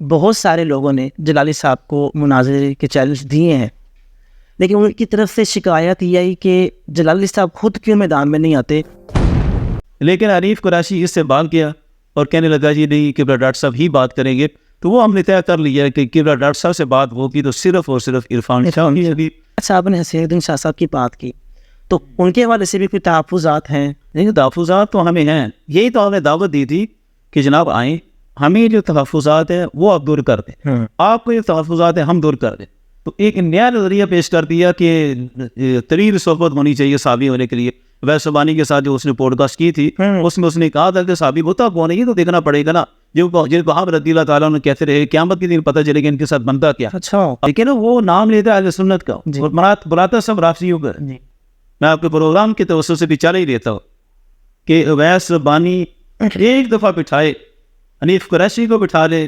بہت سارے لوگوں نے جلالی صاحب کو مناظرے کے چیلنج دیے ہیں، لیکن ان کی طرف سے شکایت یہ آئی کہ جلالی صاحب خود کیوں میدان میں نہیں آتے. لیکن حنیف قریشی اس سے بھاگ گیا اور کہنے لگا جی نہیں قبلہ ڈاکٹر صاحب ہی بات کریں گے. تو وہ ہم نے طے کر لیا کہ قبلہ ڈاکٹر صاحب سے بات ہوگی تو صرف اور صرف عرفان شاہ ہوگی. صاحب نے حسین الدین شاہ صاحب کی بات کی تو ان کے حوالے سے بھی کوئی تحفظات ہیں؟ نہیں، تحفظات تو ہمیں ہیں، یہی تو ہم نے دعوت دی تھی کہ جناب آئیں، ہمیں جو تحفظات ہیں وہ آپ دور کر دیں، آپ کو جو تحفظات ہیں ہم دور کر دیں. تو ایک نیا نظریہ پیش کر دیا کہ طویل صحبت ہونی چاہیے صحابی ہونے کے لیے. ویس ربانی کے ساتھ جو اس نے پوڈ کاسٹ کی تھی اس میں اس نے کہا تھا کہ صحابی ہوتا کون ہے، یہ تو دیکھنا پڑے گا نا. جن کو رضی اللہ تعالیٰ نے کہتے رہے قیامت کے دن پتہ چلے گا ان کے ساتھ بنتا کیا. اچھا، لیکن وہ نام لیتا اہل سنت کا اور بلاتا سب رافضیوں کا. میں آپ کے پروگرام کے توسط سے بھی چل ہی لیتا ہوں کہ ویس ربانی ایک دفعہ بٹھائے، حنیف قریشی کو بٹھا لے،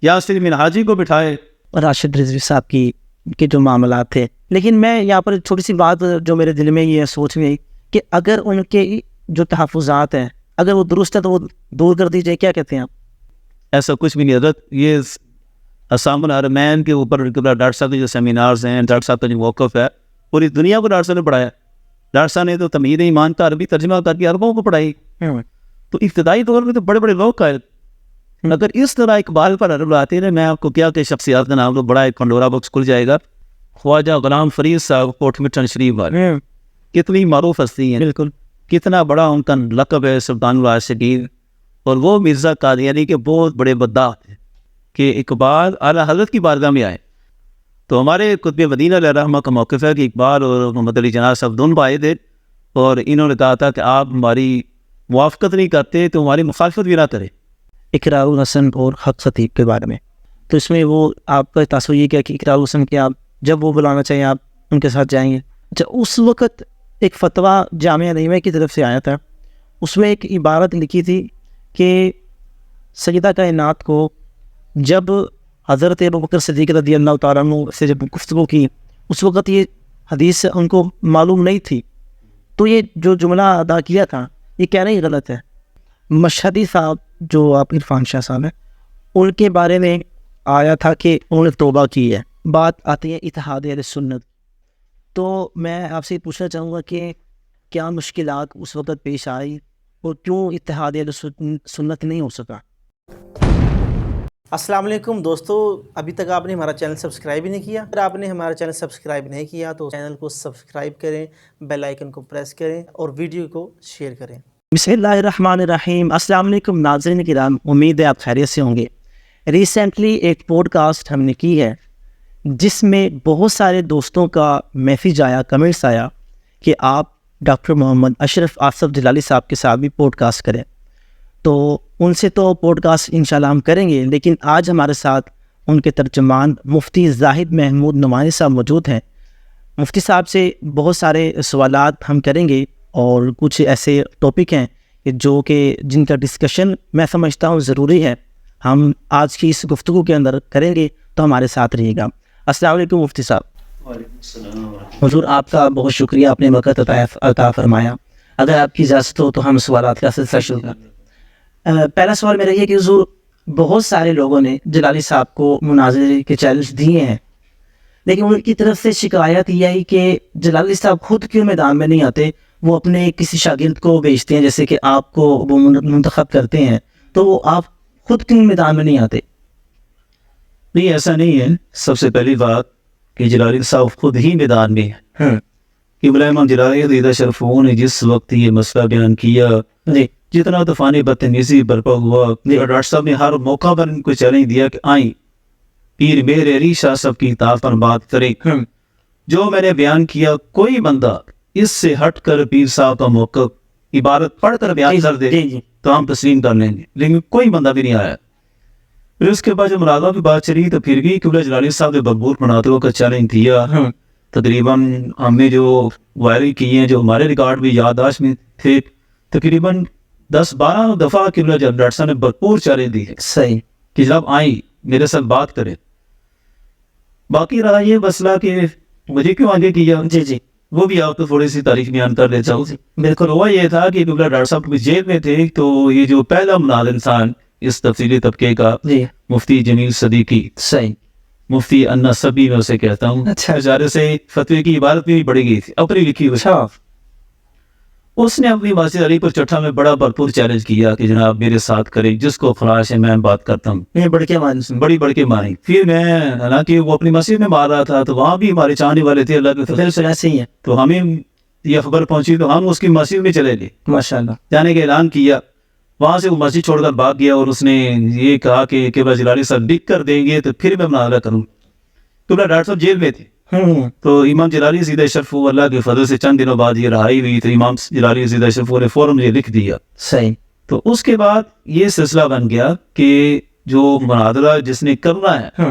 یاسر منہاجی کو بٹھائے، راشد رضوی صاحب کے جو معاملات تھے. لیکن میں یہاں پر چھوٹی سی بات جو میرے دل میں یہ سوچ میں آئی کہ اگر ان کے جو تحفظات ہیں اگر وہ درست ہے تو وہ دور کر دیجیے، کیا کہتے ہیں آپ؟ ایسا کچھ بھی نہیں حضرت. یہ اسام الحرمین کے اوپر ڈاکٹر صاحب کے جو سیمینارز ہیں، ڈاکٹر صاحب کا جو موقف ہے، پوری دنیا کو ڈاکٹر صاحب نے پڑھایا. ڈاکٹر صاحب نے تو تمہید ایمان کا عربی ترجمہ کر کے عربوں کو پڑھائی. تو ابتدائی دور میں تو بڑے بڑے لوگ قائل. اگر اس طرح اقبال پر عرب آتے ہیں، میں آپ کو کیا کہ شخصیات کا نام تو بڑا ایک کھنڈورا بکس کھل جائے گا. خواجہ غلام فرید صاحب کوٹ مٹن شریف والے کتنی معروف ہستی ہیں، بالکل کتنا بڑا ان کا لقب ہے سلطان العاشقین. اور وہ مرزا قادیانی کے بہت بڑے بدعا ہیں کہ اقبال اعلیٰ حضرت کی بارگاہ میں آئے. تو ہمارے قطب مدینہ علیہ رحمہ کا موقف ہے کہ اقبال اور محمد علی جناح صاحب دونوں آئے تھے اور انہوں نے کہا تھا کہ آپ ہماری موافقت نہیں کرتے تو ہماری مخالفت بھی نہ کریں. اقرار الحسن اور حق خطیب کے بارے میں تو اس میں وہ آپ کا تاثر یہ کیا کہ اقرار الحسن کے آپ جب وہ بلانا چاہیں آپ ان کے ساتھ جائیں گے. اچھا، اس وقت ایک فتویٰ جامعہ رحیمہ کی طرف سے آیا تھا، اس میں ایک عبارت لکھی تھی کہ سیدہ کائنات کو جب حضرت ابوبکر صدیق رضی اللہ تعالیٰ عنہ سے جب گفتگو کی اس وقت یہ حدیث ان کو معلوم نہیں تھی، تو یہ جو جملہ ادا کیا تھا یہ کہنا ہی غلط ہے. مشہدی صاحب جو آپ عرفان شاہ صاحب ہیں ان کے بارے میں آیا تھا کہ انہوں نے توبہ کی ہے. بات آتی ہے اتحاد اہل سنت. تو میں آپ سے پوچھنا چاہوں گا کہ کیا مشکلات اس وقت پیش آئی اور کیوں اتحاد اہل سنت نہیں ہو سکا؟ السلام علیکم دوستو، ابھی تک آپ نے ہمارا چینل سبسکرائب ہی نہیں کیا. اگر آپ نے ہمارا چینل سبسکرائب نہیں کیا تو چینل کو سبسکرائب کریں، بیل آئیکن کو پریس کریں اور ویڈیو کو شیئر کریں. بسم اللہ الرحمن الرحیم. السلام علیکم ناظرین کرام، امید ہے آپ خیریت سے ہوں گے. ریسنٹلی ایک پوڈ کاسٹ ہم نے کی ہے جس میں بہت سارے دوستوں کا میسیج آیا، کمنٹس آیا کہ آپ ڈاکٹر محمد اشرف آصف جلالی صاحب کے ساتھ بھی پوڈ کاسٹ کریں. تو ان سے تو پوڈ کاسٹ انشاءاللہ ہم کریں گے، لیکن آج ہمارے ساتھ ان کے ترجمان مفتی زاہد محمود نعمانی صاحب موجود ہیں. مفتی صاحب سے بہت سارے سوالات ہم کریں گے اور کچھ ایسے ٹاپک ہیں جو کہ جن کا ڈسکشن میں سمجھتا ہوں ضروری ہے ہم آج کی اس گفتگو کے اندر کریں گے، تو ہمارے ساتھ رہیے گا. السلام علیکم مفتی صاحب. وعلیکم السلام. حضور آپ کا بہت شکریہ، آپ نے وقت عطا فرمایا. اگر آپ کی اجازت ہو تو ہم سوالات کا سلسلہ شروع کریں. پہلا سوال میرا یہ کہ حضور بہت سارے لوگوں نے جلالی صاحب کو مناظرے کے چیلنج دیے ہیں، لیکن ان کی طرف سے شکایت یہ آئی کہ جلالی صاحب خود کیوں میدان میں نہیں آتے، وہ اپنے کسی شاگرد کو بھیجتے ہیں، جیسے کہ آپ کو وہ منتخب کرتے ہیں، تو وہ آپ خود کیوں میدان میں نہیں آتے؟ نہیں، ایسا نہیں ہے. سب سے پہلی بات کہ جلالی صاحب خود ہی میدان میں ہیں. قبلہ امام جلالی رضی شرفوں نے جس وقت یہ مسئلہ بیان کیا، جتنا طوفانی بدتمیزی برپا ہوا، ڈاکٹر صاحب نے ہر موقع پر ان کو چیلنج دیا کہ آئیں پیر میرے علی شاہ صاحب کی اطاعت پر بات کریں. جو میں نے بیان کیا کوئی بندہ اس سے ہٹ کر پیر صاحب کا موقف عبارت پڑھ کر بیان کر دے تو ہم تسلیم کر لیں گے، لیکن کوئی بندہ بھی نہیں آیا. پھر اس کے بعد جب ملازمہ کی بات چلی تو پھر بھی قبلہ جلالی صاحب نے بغبور مناظروں کا چیلنج دیا. تقریباً ہم نے جو وائرل کیے ہیں، جو ہمارے ریکارڈ بھی یادداشت میں تھے، تقریباً 10-12 دفعہ قبلہ ڈاکٹر صاحب نے بھرپور چیلنج دی ہے صحیح کہ جب آئیں میرے ساتھ بات کریں. باقی رہا یہ مسئلہ کہ مجھے کیوں آگے کیا، جی وہ بھی آپ کو تھوڑی سی تاریخ بیان کر دیتا ہوں. بالکل. ہوا یہ تھا کہ قبلہ ڈاکٹر صاحب جیل میں تھے، تو یہ جو پہلا مناظر انسان اس تفصیلی طبقے کا مفتی جمیل صدیقی، صحیح. مفتی انا سبی میں اسے کہتا ہوں. اچھا. بیچارے سے فتوی کی عبارت بھی پڑھی گئی تھی اپنی لکھی ہوئی. اچھا. اس نے اپنی مسجد علی پر چٹھا میں بڑا بھرپور چیلنج کیا کہ جناب میرے ساتھ کریں، جس کو خواہش ہے میں بات کرتا ہوں. یہ بڑھ کے معنی سن. بڑی بڑھ کے ماری. پھر میں حالانکہ وہ اپنی مسجد میں مار رہا تھا تو وہاں بھی ہمارے چاہنے والے تھے اللہ کے فضل سے. ایسے ہی ہے. تو ہمیں یہ خبر پہنچی تو ہم اس کی مسجد میں چلے گئے، ماشاءاللہ. جانے کا اعلان کیا. وہاں سے وہ مسجد چھوڑ کر بھاگ گیا اور اس نے یہ کہا کہ قبلہ جلالی صاحب لکھ کر دیں گے تو پھر میں مناظرہ کروں. قبلہ ڈاکٹر صاحب جیل میں تھے تو امام جلالی سیدہ اشرف اللہ کے فضل سے چند دنوں بعد یہ رہائی ہوئی تو امام جلالی سیدہ اشرف نے فوراً یہ لکھ دیا. صحیح. تو اس کے بعد یہ سلسلہ بن گیا کہ جو مناظرہ جس نے کرنا ہے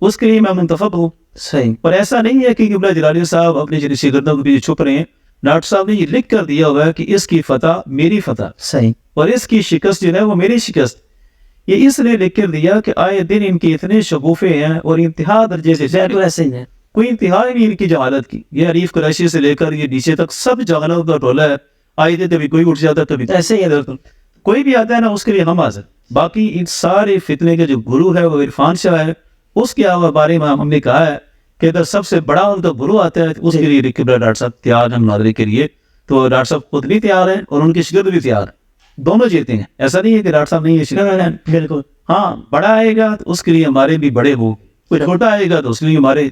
اس کے لیے میں منتخب ہوں. صحیح. پر ایسا نہیں ہے کہ قبلہ جلالی صاحب اپنے جن شاگردوں کے پیچھے چھپ رہے ہیں. ڈاکٹر صاحب نے یہ لکھ کر دیا ہوا ہے کہ اس کی فتح میری فتح. صحیح. اور اس کی شکست جو ہے وہ میری شکست. یہ اس لیے لکھ کر دیا کہ آئے دن ان کے اتنے شگوفے ہیں اور انتہا درجے سے جہل. ایسے ہی ہے. کوئی انتہا ہی نہیں ان کی جہالت کی. یہ عریف قریشی سے لے کر یہ نیچے تک سب جہالت کا ٹولہ ہے. آئے دن کبھی کوئی اٹھ جاتا کبھی ایسے ہی ہے. کوئی بھی آتا ہے نا اس کے لیے ہم حاضر. باقی ان سارے فتنے کے جو گرو ہے وہ عرفان شاہ ہے. اس کے بارے میں ہم نے کہا ہے کہ اگر سب سے بڑا ان کا گرو آتا ہے اس کے لیے قبلہ ڈاکٹر صاحب تیار ہیں مناظرے کے لیے. تو ڈاکٹر صاحب خود بھی تیار ہیں اور ان کے شاگرد بھی تیار ہیں. دونوں جیتے ہیں. ایسا نہیں ہے کہ ڈاکٹر صاحب نہیں ہے شاگرد ہیں. بالکل. ہاں بڑا آئے گا تو اس کے لیے ہمارے بھی بڑے ہو، کوئی چھوٹا آئے گا تو اس کے لیے ہمارے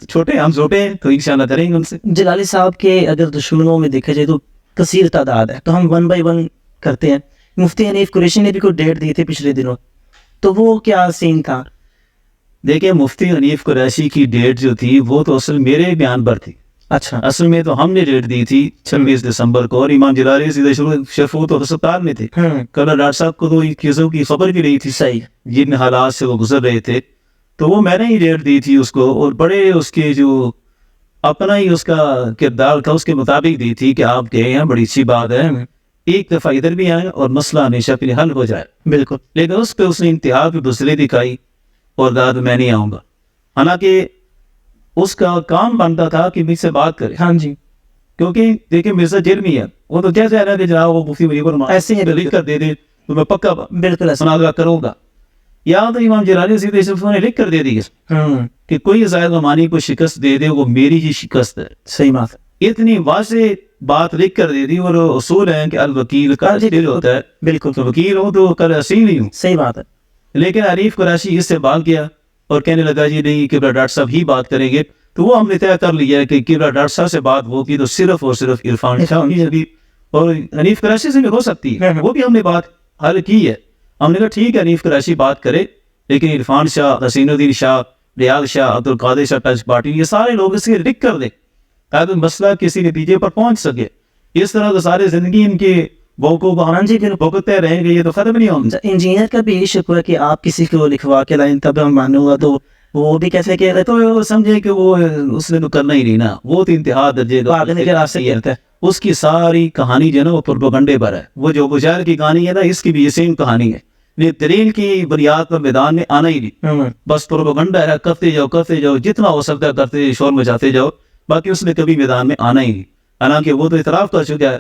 چھوٹے ہم چھوٹے ہیں تو انشاءاللہ کریں گے ان سے. جلالی صاحب کے اگر دشمنوں میں دیکھا جائے تو کثیر تعداد ہے تو ہم 1 بائی 1 کرتے ہیں. مفتی حنیف قریشی نے بھی کوئی ڈیٹ دی تھی پچھلے دنوں تو وہ کیا سین تھا؟ دیکھیں مفتی حنیف قریشی کی ڈیٹ جو تھی وہ تو اصل میرے بیان پر تھی. اچھا. اصل میں تو ہم نے ڈیٹ دی تھی 26 دسمبر کو اور امام جلالی سیدہ اشرف تو ہسپتال میں تھے. کل ڈاکٹر صاحب کو تو ان چیزوں کی خبر بھی نہیں تھی. صحیح. جن حالات سے وہ گزر رہے تھے تو وہ میں نے ہی ڈیٹ دی تھی اس کو اور بڑے اس کے جو اپنا ہی اس کا کردار تھا اس کے مطابق دی تھی کہ آپ گئے ہیں بڑی اچھی بات ہے، ایک دفعہ ادھر بھی آئیں اور مسئلہ ہمیشہ کے لیے حل ہو جائے. بالکل. لیکن اس پہ اس نے انتہا کی بزدلی دکھائی اور داد میں نہیں آؤں گا. حالانکہ اس کا کام بنتا تھا کہ مجھ سے بات کرے. ہاں جی. کیونکہ دیکھیں مرزا جیل میں ہے وہ تو کیسے ہے نا کہ جناب وہ مفتی مجیب الرحمان ایسے ہی لکھ کر دے دے تو میں پکا بالکل ایسا مناظرہ کروں گا. یا تو امام جلالی سیدہ اشرف نے لکھ کر دے دی کہ کوئی زائد غمانی کو شکست دے دے وہ میری ہی شکست ہے. صحیح بات ہے. اتنی واضح بات لکھ کر دے دی. اور اصول ہے کہ الوکیل کا اسیل ہوتا ہے. بالکل. تو وکیل ہوں تو کل اسیل ہی ہوں. صحیح بات ہے. لیکن عریف قریشی اس سے بھاگ گیا اور کہنے لگا جی نہیں قبلہ ڈاکٹر صاحب ہی بات کریں گے. تو وہ ہم نے طے کر لیا کہ قبلہ ڈاکٹر صاحب سے بات ہوگی تو صرف اور صرف عرفان شاہ بھی اور حنیف قریشی سے بھی ہو سکتی ہے. وہ بھی ہم نے بات حل کی ہے. ہم نے کہا ٹھیک ہے حنیف قریشی بات کرے لیکن عرفان شاہ، حسین الدین شاہ، ریاض شاہ، عبد القادر شاہ ٹچ پارٹی یہ سارے لوگ اس کے لکھ کر دیں تاکہ مسئلہ کسی نتیجے پر پہنچ سکے. اس طرح تو سارے زندگی ان کے بوکوں کو ہاں جی پھر بھگتتے رہیں گے، یہ تو ختم نہیں ہوگا. انجینئر کا بھی یہی شکر ہے کہ آپ کسی کو لکھوا کے لائن تب ہم مانوں گا تو وہ بھی کیسے کہ تو سمجھے کہ وہ اس نے تو کرنا ہی نہیں نا. وہ تو انتہا درجے بھاگنے کے راستے کرتا ہے. اس کی ساری کہانی جو ہے نا وہ پروپیگنڈے پر ہے. وہ جو بشیر کی کہانی ہے نا اس کی بھی یہ سیم کہانی ہے. یہ دلیل کی بنیاد پر میدان میں آنا ہی نہیں، بس پروپیگنڈا ہے. کرتے جاؤ جتنا ہو سکتا ہے کرتے شور مچاتے جاؤ. باقی اس نے کبھی میدان میں آنا ہی نہیں. حالانکہ وہ تو اعتراف کر چکا ہے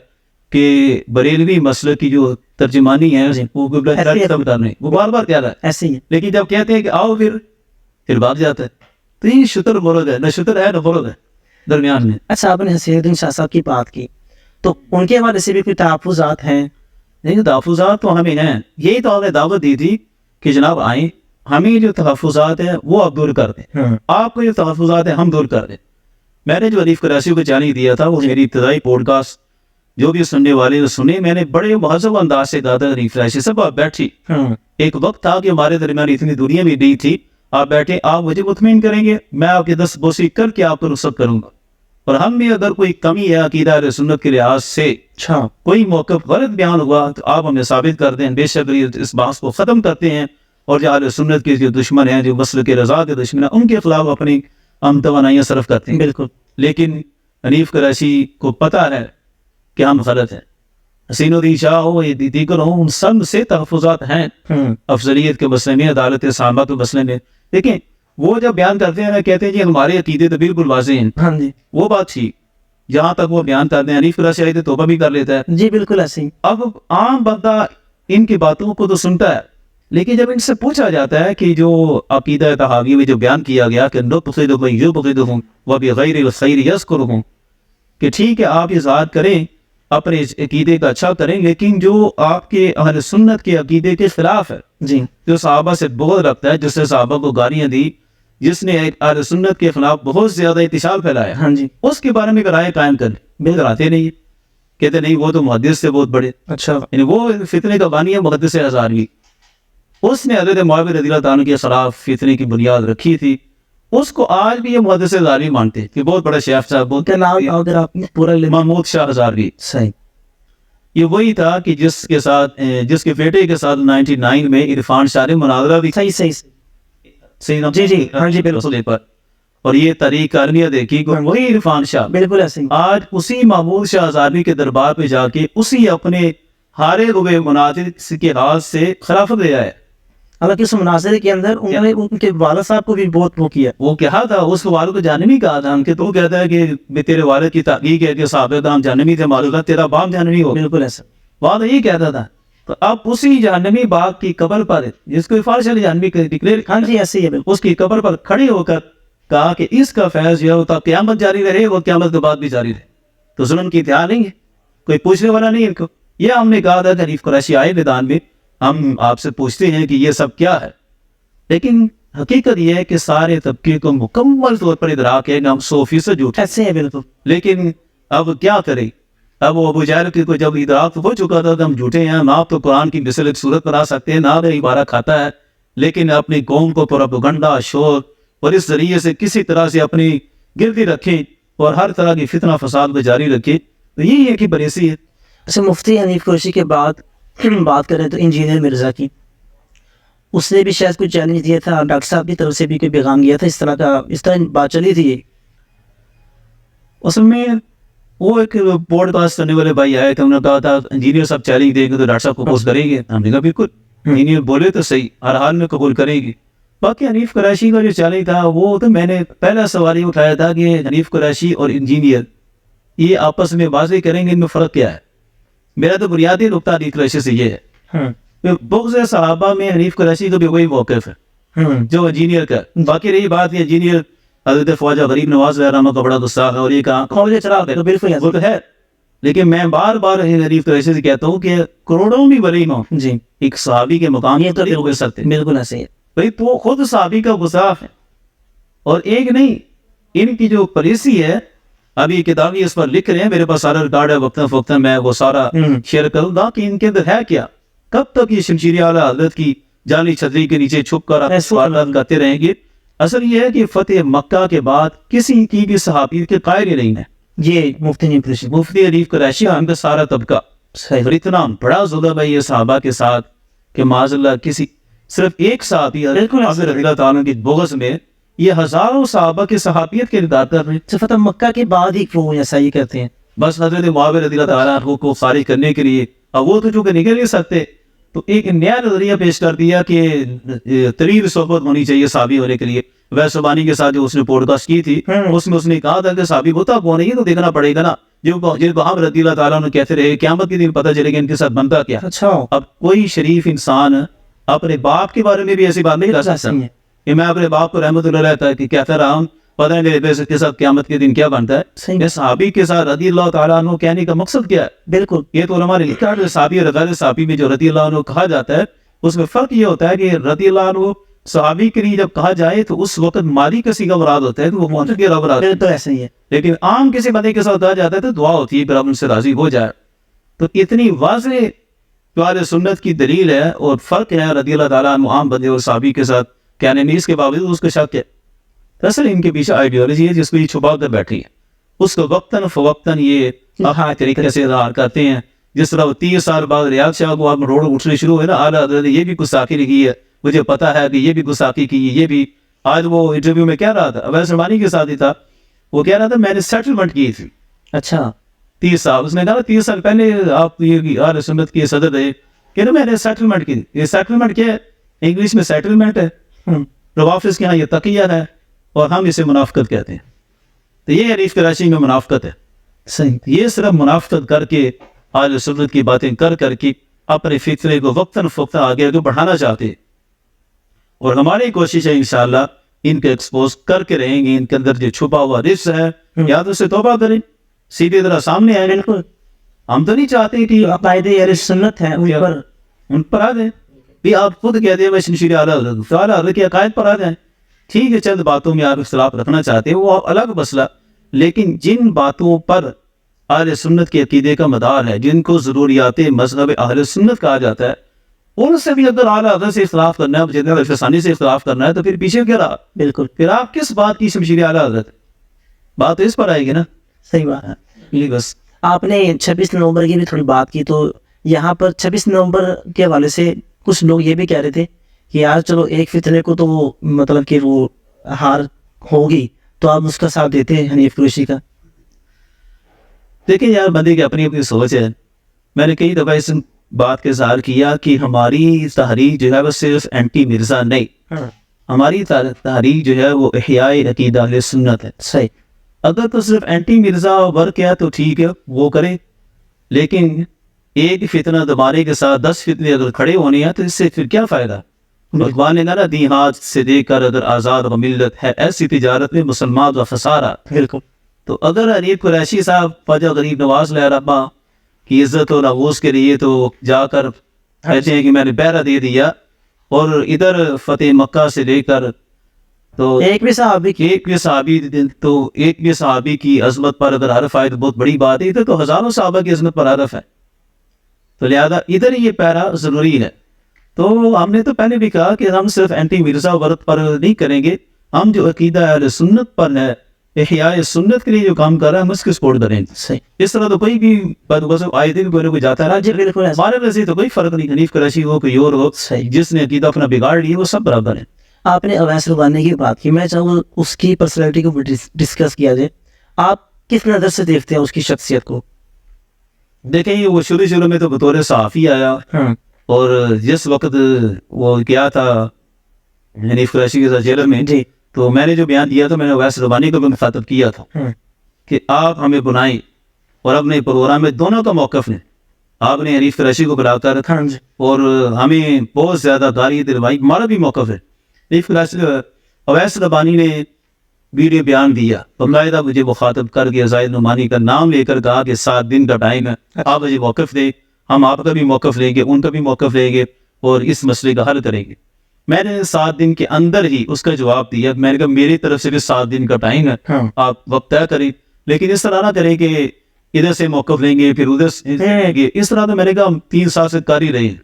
کہ بریلوی مسئلے کی جو ترجمانی ہے وہ بار بار کہہ رہا ہے ایسے ہی ہے. لیکن جب کہتے ہیں کہ آؤ پھر بھاگ جاتا ہے. تو یہ شتر مرد ہے، نہ شتر ہے نہ مرد ہے درمیان میں. اچھا آپ نے حسین الدین شاہ صاحب کی بات کی تو ان کے حوالے سے بھی کوئی تحفظات ہیں؟ نہیں تحفظات تو ہمیں ہیں. یہی تو ہمیں دعوت دی تھی کہ جناب آئیں ہمیں جو تحفظات ہیں وہ آپ دور کر دیں، آپ کو جو تحفظات ہیں ہم دور کر دیں. میں نے جو حنیف قریشی کو جانی دیا تھا وہ میری ابتدائی پوڈ کاسٹ جو بھی سننے والے سنے میں نے بڑے مہذب انداز سے کہا تھا حنیف قریشی صاحب آپ بیٹھی. ایک وقت تھا کہ ہمارے درمیان اتنی دوریاں بھی نہیں تھی. آپ بیٹھے آپ مجھے مطمئن کریں گے میں آپ کے دست بوسی کر کے آپ کو رخصت کروں گا. اور ہم بھی اگر کوئی کمی ہے عقیدہ اہل سنت کے لحاظ سے کوئی موقف غلط بیان ہوا تو آپ ہمیں ثابت کر دیں. بے شک اس بحث کو ختم کرتے ہیں اور جو اہل سنت کے جو دشمن ہیں جو مسلک رضا کے دشمن ہیں ان کے خلاف اپنی ہم توانائیاں صرف کرتے ہیں. بالکل. لیکن حنیف قریشی کو پتہ ہے کہ ہم غلط ہیں. حسین الدین شاہ ہو یا دیگر ہوں ان سب سے تحفظات ہیں افضلیت کے مسئلے میں، عدالت صحابہ کے مسئلے میں. دیکھیں وہ جب بیان کرتے ہیں کہتے ہیں جی ہمارے عقیدے تو بالکل واضح ہیں. ہاں جی وہ بات تھی جہاں تک وہ بیان کرتے ہیں. حنیف قریشی آئے تو توبہ بھی کر لیتا ہے. جی بالکل ایسے ہی. اب عام بندہ ان کی باتوں کو تو سنتا ہے لیکن جب ان سے پوچھا جاتا ہے کہ جو عقیدہ تحاوی میں جو بیان کیا گیا کہ نبغض من یبغضهم وبغیر الخیر یذکرهم، کہ ٹھیک ہے آپ اظہار کریں اپنے عقیدے کا اچھا کریں، لیکن جو آپ کے اہل سنت کے عقیدے کے خلاف ہے، جی جو صحابہ سے بغض رکھتا ہے، جس نے صحابہ کو گالیاں دی، جس نے اہل سنت کے خلاف بہت زیادہ انتشار پھیلایا، ہاں جی اس کے بارے میں رائے قائم کریں، بالکل آتے نہیں، کہتے نہیں وہ تو محدث سے بہت بڑے، اچھا یعنی وہ فتنے کا بانی ہے محدث ہزاروی، اس نے حضرت معاویہ رضی اللہ تعالیٰ کے خلاف فتنے کی بنیاد رکھی تھی، اس کو آج بھی یہ محدث ہزاروی مانتے کہ بہت بڑا شیخ صاحب، بہت کیا نام اگر آپ نے پورا محمود شاہ ہزاروی، صحیح یہ وہی تھا کہ جس کے بیٹے کے ساتھ 99 میں عرفان شاہ نے مناظرہ بھی صحیح صحیح صحیح نام جی جی ہاں جی بالکل پر، اور یہ طریق کارنیہ دیکھی کہ وہی عرفان شاہ بالکل ایسے ہی آج اسی محمود شاہ ہزاروی کے دربار پہ جا کے اسی اپنے ہارے ہوئے مناظر کے ہاتھ سے خلافت لے آئے. حالانکہ اس مناظرے کے اندر انہوں نے ان کے والد صاحب کو بھی بہت وہ کیا. وہ کہا تھا اس کو والد کو جہنمی کہا تھا کہ تو کہتا ہے کہ میں تیرے والد کی تحقیق ہے کہ صحابہ کرام جہنمی تھے، معلوم تھا تیرا باپ جہنمی ہو. بالکل ایسا والد یہ کہتا تھا. تو اب اسی جہنمی باپ کی قبر پر جس کو فارش علی جہنمی ڈکلیئر، ہاں جی ایسے ہی ہے بالکل. اس کی قبر پر کھڑے ہو کر کہا کہ اس کا فیض جو ہے قیامت جاری رہے، وہ قیامت کے بعد بھی جاری رہے. تو ظلم کی انتہا نہیں ہے، کوئی پوچھنے والا نہیں ہے ان کو. یہ ہم نے کہا تھا کہ حنیف قریشی آئے میدان میں، ہم آپ سے پوچھتے ہیں کہ یہ سب کیا ہے، لیکن حقیقت یہ ہے کہ سارے طبقے کو مکمل طور پر ادراک ہے کہ ہم 100% جھوٹ. ایسے ہے بالکل. لیکن اب کیا کریں، اب وہ ابو جہل کو جب ادراک ہو چکا تھا تو ہم جھوٹے ہیں، نہ تو قرآن کی مثل ایک صورت بنا سکتے ہیں، نہ عبارہ کھاتا ہے، لیکن اپنی قوم کو پروپیگنڈا شور اور اس ذریعے سے کسی طرح سے اپنی گردی رکھیں اور ہر طرح کی فتنہ فساد میں جاری رکھیں. تو یہی ہے کہ بریسی ہے. جیسے مفتی حنیف قریشی کے بعد بات کریں تو انجینئر مرزا کی، اس نے بھی شاید کوئی چیلنج دیا تھا، ڈاکٹر صاحب کی طرف سے بھی کوئی پیغام گیا تھا، اس طرح بات چلی تھی. اس میں وہ ایک پوڈ کاسٹ کرنے والے بھائی آئے تھے، انہوں نے کہا تھا انجینئر صاحب چیلنج دیں گے تو ڈاکٹر صاحب کو پوسٹ کریں گے. ہم نے کہا بالکل، انجینئر بولے تو صحیح، ہر حال میں قبول کریں گے. باقی حنیف قریشی کا جو چیلنج تھا وہ تو میں نے پہلا سوال یہ اٹھایا تھا کہ حنیف قریشی اور انجینئر یہ آپس میں واضح کریں گے ان میں فرق کیا ہے. میرا تو بنیادی نقطہ حنیف قریشی سے یہ ہے، بغض صحابہ میں حنیف قریشی کا بھی وہی موقف ہے جو انجینئر کا. باقی رہی بات یہ انجینئر حضرت خواجہ غریب نواز رحمہ کا بڑا غصہ ہے اور یہ کہا کھولے چلا گئے، بالکل وہ تو ہے. لیکن میں بار بار حنیف قریشی سے کہتا ہوں کہ کروڑوں بھی بری ہوں جی ایک صحابی کے مقام یہ تو نہیں ہو سکتے. بالکل ایسے ہی ہے. بھائی تو خود صحابی کا غصاف ہے اور ایک نہیں، ان کی جو پالیسی ہے ابھی کتابی اس پر لکھ رہے ہیں، میرے پاس سارا ریکارڈ ہے، وقتاً فوقتاً میں وہ سارا شیئر کروں گا کہ ان کے اندر ہے کیا. کب تک یہ شمشیر اعلیٰ حضرت کی جعلی چھتری کے نیچے چھپ کر سوالات کرتے رہیں گے. اصل یہ ہے کہ فتح مکہ کے بعد کسی کی بھی صحابی کے قائل ہی نہیں ہے. یہ مفتی حنیف قریشی، مفتی حنیف قریشی ہم کا سارا طبقہ اور اتنا بڑا ظلم ہے یہ صحابہ کے ساتھ کہ معاذ اللہ کسی صرف ایک صحابی حضرت رضی اللہ تعالیٰ کی بغض میں یہ ہزاروں صحابہ کے صحابیت کے ادعا کر رہے ہیں. فتح مکہ کے بعد ہی وہ ایسا ہی کرتے ہیں. بس حضرت معاویہ رضی اللہ تعالیٰ کو خارج کرنے کے لیے، اب وہ تو چونکہ نکل نہیں سکتے تو ایک نیا نظریہ پیش کر دیا کہ طویل صحبت ہونی چاہیے صحابی ہونے کے لیے. ویسبانی کے ساتھ جو اس نے پوڈ کاسٹ کی تھی اس میں اس نے کہا تھا کہ صحابی ہوتا کون ہے یہ تو دیکھنا پڑے گا نا. جن کو ہم رضی اللہ تعالیٰ نے کہتے رہے قیامت کے دن پتہ چلے گا ان کے ساتھ بنتا کیا. اچھا اب کوئی شریف انسان اپنے باپ کے بارے میں بھی ایسی بات نہیں کر سکتا کہ میں اپنے باپ کو رحمت اللہ رہتا ہے کہ کہتا رہا ہوں پتہ نہیں میرے بیٹے کے ساتھ قیامت کے دن کیا بنتا ہے. صحابی کے ساتھ رضی اللہ تعالیٰ عنہ کہنے کا مقصد کیا ہے؟ بالکل یہ تو علماء نے لکھا ہے. صحابی اور غیر صحابی میں جو رضی اللہ عنہ کہا جاتا ہے اس میں فرق یہ ہوتا ہے کہ رضی اللہ عنہ صحابی کے لیے جب کہا جائے تو اس وقت مالی کسی کا مراد ہوتا ہے تو وہ موجود کے مراد تو ایسے ہی ہے. لیکن عام کسی بندے کے ساتھ کہا جاتا ہے تو دعا ہوتی ہے کہ رب ان سے راضی ہو جائے. تو اتنی واضح اہل سنت کی دلیل ہے اور فرق ہے رضی اللہ تعالیٰ عنہ عام بندے اور صحابی کے ساتھ کہنے میں، اس کے باوجود اس کو شک ہے. اصل ان کے پیچھے آئیڈیالوجی ہے جس کو یہ چھپا کر بیٹھی ہے، اس کو وقتاً فوقتاً یہ اپنے طریقے سے اظہار کرتے ہیں. جس طرح 30 سال بعد ریاض شاہ کو آپ روڈ اٹھنے شروع ہوئے نا، اعلیٰ حضرت نے یہ بھی گستاخی لکھی ہے، مجھے پتا ہے کہ یہ بھی گستاخی کی، یہ بھی. آج وہ انٹرویو میں کہہ رہا تھا، اویس رحمانی کے ساتھ ہی تھا، وہ کہہ رہا تھا میں نے سیٹلمنٹ کی تھی. اچھا 30 سال اس نے کہا 30 سال پہلے آپ یہ اہل سنت کے صدر رہے کہ میں نے سیٹلمنٹ کی. یہ سیٹلمنٹ کیا ہے؟ انگلش میں سیٹلمنٹ ہے، روافظ کے یہاں یہ تقیہ ہے اور ہم اسے منافقت کہتے ہیں. تو یہ حنیف قریشی میں منافقت ہے. صحیح. یہ صرف منافقت کر کے اہل سنت کی باتیں کر کے اپنے فطرے کو وقتاً فوقتاً آگے آگے بڑھانا چاہتے ہیں، اور ہماری کوشش ہے انشاءاللہ ان کو ایکسپوز کر کے رہیں گے. ان کے اندر جو چھپا ہوا رزق ہے یا تو اسے توبہ کریں، سیدھی طرح سامنے آئے. بالکل. ہم تو نہیں چاہتے کہ عقائد اہل سنت ہیں ان پر آ جائیں. بھی آپ خود کہتے ہیں میں شمشیر اعلیٰ حضرت اعلیٰ حضرت کے عقائد پر آ جائیں. ٹھیک ہے، چند باتوں میں آپ اختلاف رکھنا چاہتے ہیں وہ الگ مسئلہ، لیکن جن باتوں پر اہل سنت کے عقیدے کا مدار ہے، جن کو ضروریات مذہب اہل سنت کہا جاتا ہے، ان سے بھی اگر اعلیٰ حضرت سے اختلاف کرنا ہے، جتنا ثانی سے اختلاف کرنا ہے، تو پھر پیچھے کیا رہا؟ بالکل. پھر آپ کس بات کی شمشیر اعلیٰ حضرت؟ بات تو اس پر آئے گی نا. صحیح بات ہے. یہ بس آپ نے 26 نومبر کی بھی تھوڑی بات کی، تو یہاں پر 26 نومبر کے حوالے سے کچھ لوگ یہ بھی کہہ رہے تھے کہ یار چلو ایک فتنے کو تو وہ مطلب کہ وہ ہار ہوگی، تو آپ اس کا ساتھ دیتے ہیں حنیف قریشی کا. دیکھیں یار، بندے کی اپنی اپنی سوچ ہے. میں نے کئی دفعہ اس بات کا اظہار کیا کہ ہماری تحریک جو ہے وہ صرف اینٹی مرزا نہیں، ہماری تحریک جو ہے وہ احیاء عقیدہ اہل سنت ہے. صحیح. اگر تو صرف اینٹی مرزا ورک ہے تو ٹھیک ہے وہ کریں، لیکن ایک فتنہ دمانے کے ساتھ 10 فتنے اگر کھڑے ہونے ہیں تو اس سے پھر کیا فائدہ؟ بھگوان نے کہا دی ہاتھ سے دے کر اگر آزاد و ملت ہے ایسی تجارت میں مسلمان کا خسارہ. بالکل. تو اگر حنیف قریشی صاحب خواجہ غریب نواز علیہ رحمہ کی عزت و نفوذ کے لیے تو جا کر کہتے ہیں کہ میں نے پہرا دے دیا، اور ادھر فتح مکہ سے لے کر تو ایک بھی صحابی کی عظمت پر اگر حرف آئے تو بہت بڑی بات ہے. ادھر تو ہزاروں صحابہ کی عظمت پر حرف ہے، تو لہذا ادھر یہ پہرا ضروری ہے. تو ہم نے تو پہلے بھی کہا کہ ہم صرف اینٹی مرزا ورد پر نہیں کریں گے، ہم جو عقیدہ اہل سنت پر ہے، احیاء سنت کے لیے جو کام کر رہا ہے ہم اس کی سپورٹ کریں گے. صحیح. اس طرح تو کوئی بھی آئے دن کوئی نہ کوئی جاتا ہے. جی بالکل. ہمارے نزدیک تو کوئی فرق نہیں، حنیف قریشی ہو کوئی اور ہو، جس نے عقیدہ اپنا بگاڑ لیا وہ سب برابر ہیں. آپ نے اویس ربانی کی بات کی، میں چاہوں گا اس کی پرسنالٹی کو ڈسکس کیا جائے. آپ کس نظر سے دیکھتے ہیں اس کی شخصیت کو؟ دیکھیں وہ شروع میں تو بطور صحافی آیا، اور جس وقت وہ کیا تھا حنیف قریشی کے ساتھ جیل میں، تو میں نے جو بیان دیا تھا میں نے اویس ربانی کو بھی مخاطب کیا تھا کہ آپ ہمیں بنائیں اور اپنے پروگرام میں دونوں کا موقف لیں. آپ نے حنیف قریشی کو بلا کر اور ہمیں بہت زیادہ گالی دلوائی، ہمارا بھی موقف ہے. اویس ربانی نے ویڈیو بیان دیا، باقاعدہ مجھے مخاطب کر کے زاہد نعمانی کا نام لے کر کہا کہ 7 دن کا ٹائم ہے، آپ مجھے موقف دیں، ہم آپ کا بھی موقف لیں گے، ان کا بھی موقف لیں گے اور اس مسئلے کا حل کریں گے. میں نے 7 دن کے اندر ہی اس کا جواب دیا. میں نے کہا میری طرف سے بھی 7 دن کا ٹائم ہے، آپ وقت طے کریں، لیکن اس طرح نہ کریں کہ ادھر سے موقف لیں گے پھر ادھر سے. اس طرح تو میں نے کہا ہم 3 سال سے کر ہی رہے ہیں،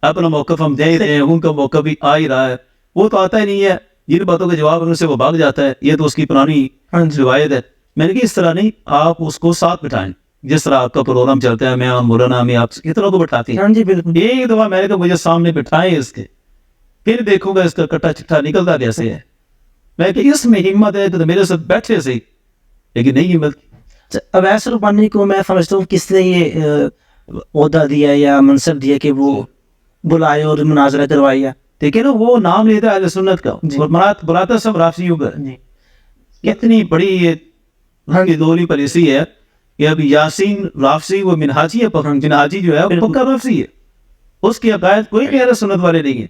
اپنا موقف ہم دے رہے ہیں، ان کا موقف بھی آ ہی رہا ہے. وہ تو آتا ہی نہیں ہے، جن باتوں کا جواب ان سے وہ بھاگ جاتا ہے، یہ تو اس کی پرانی روایت ہے. میں نے کہا اس طرح نہیں، آپ اس کو ساتھ بٹھائیں، جس طرح آپ کا پروگرام چلتا ہے، میں مولانا میں آپ کتنوں کو بٹھاتی ہیں. جی بالکل. ایک دفعہ میں نے کہا مجھے سامنے بٹھائیں اس کے، پھر دیکھوں گا اس کا کٹا چٹھا نکلتا کیسے ہے. میں کہ اس میں ہمت ہے تو میرے ساتھ بیٹھے سے، لیکن نہیں ہمت. اویس ربانی کو میں سمجھتا ہوں کس نے یہ عہدہ دیا یا منصب دیا کہ وہ بلائے اور مناظرہ کروائے. دیکھیں نا وہ نام لیتا ہے اہل سنت کا، اور بلاتا سب رافضیوں کا. کتنی بڑی یہ دوری پالیسی ہے کہ اب یاسین رافضی وہ منہاجی ہے، منہاجی جو ہے وہ پکا رافضی ہے، اس کی عقائد کوئی بھی اہل سنت والے نہیں ہے.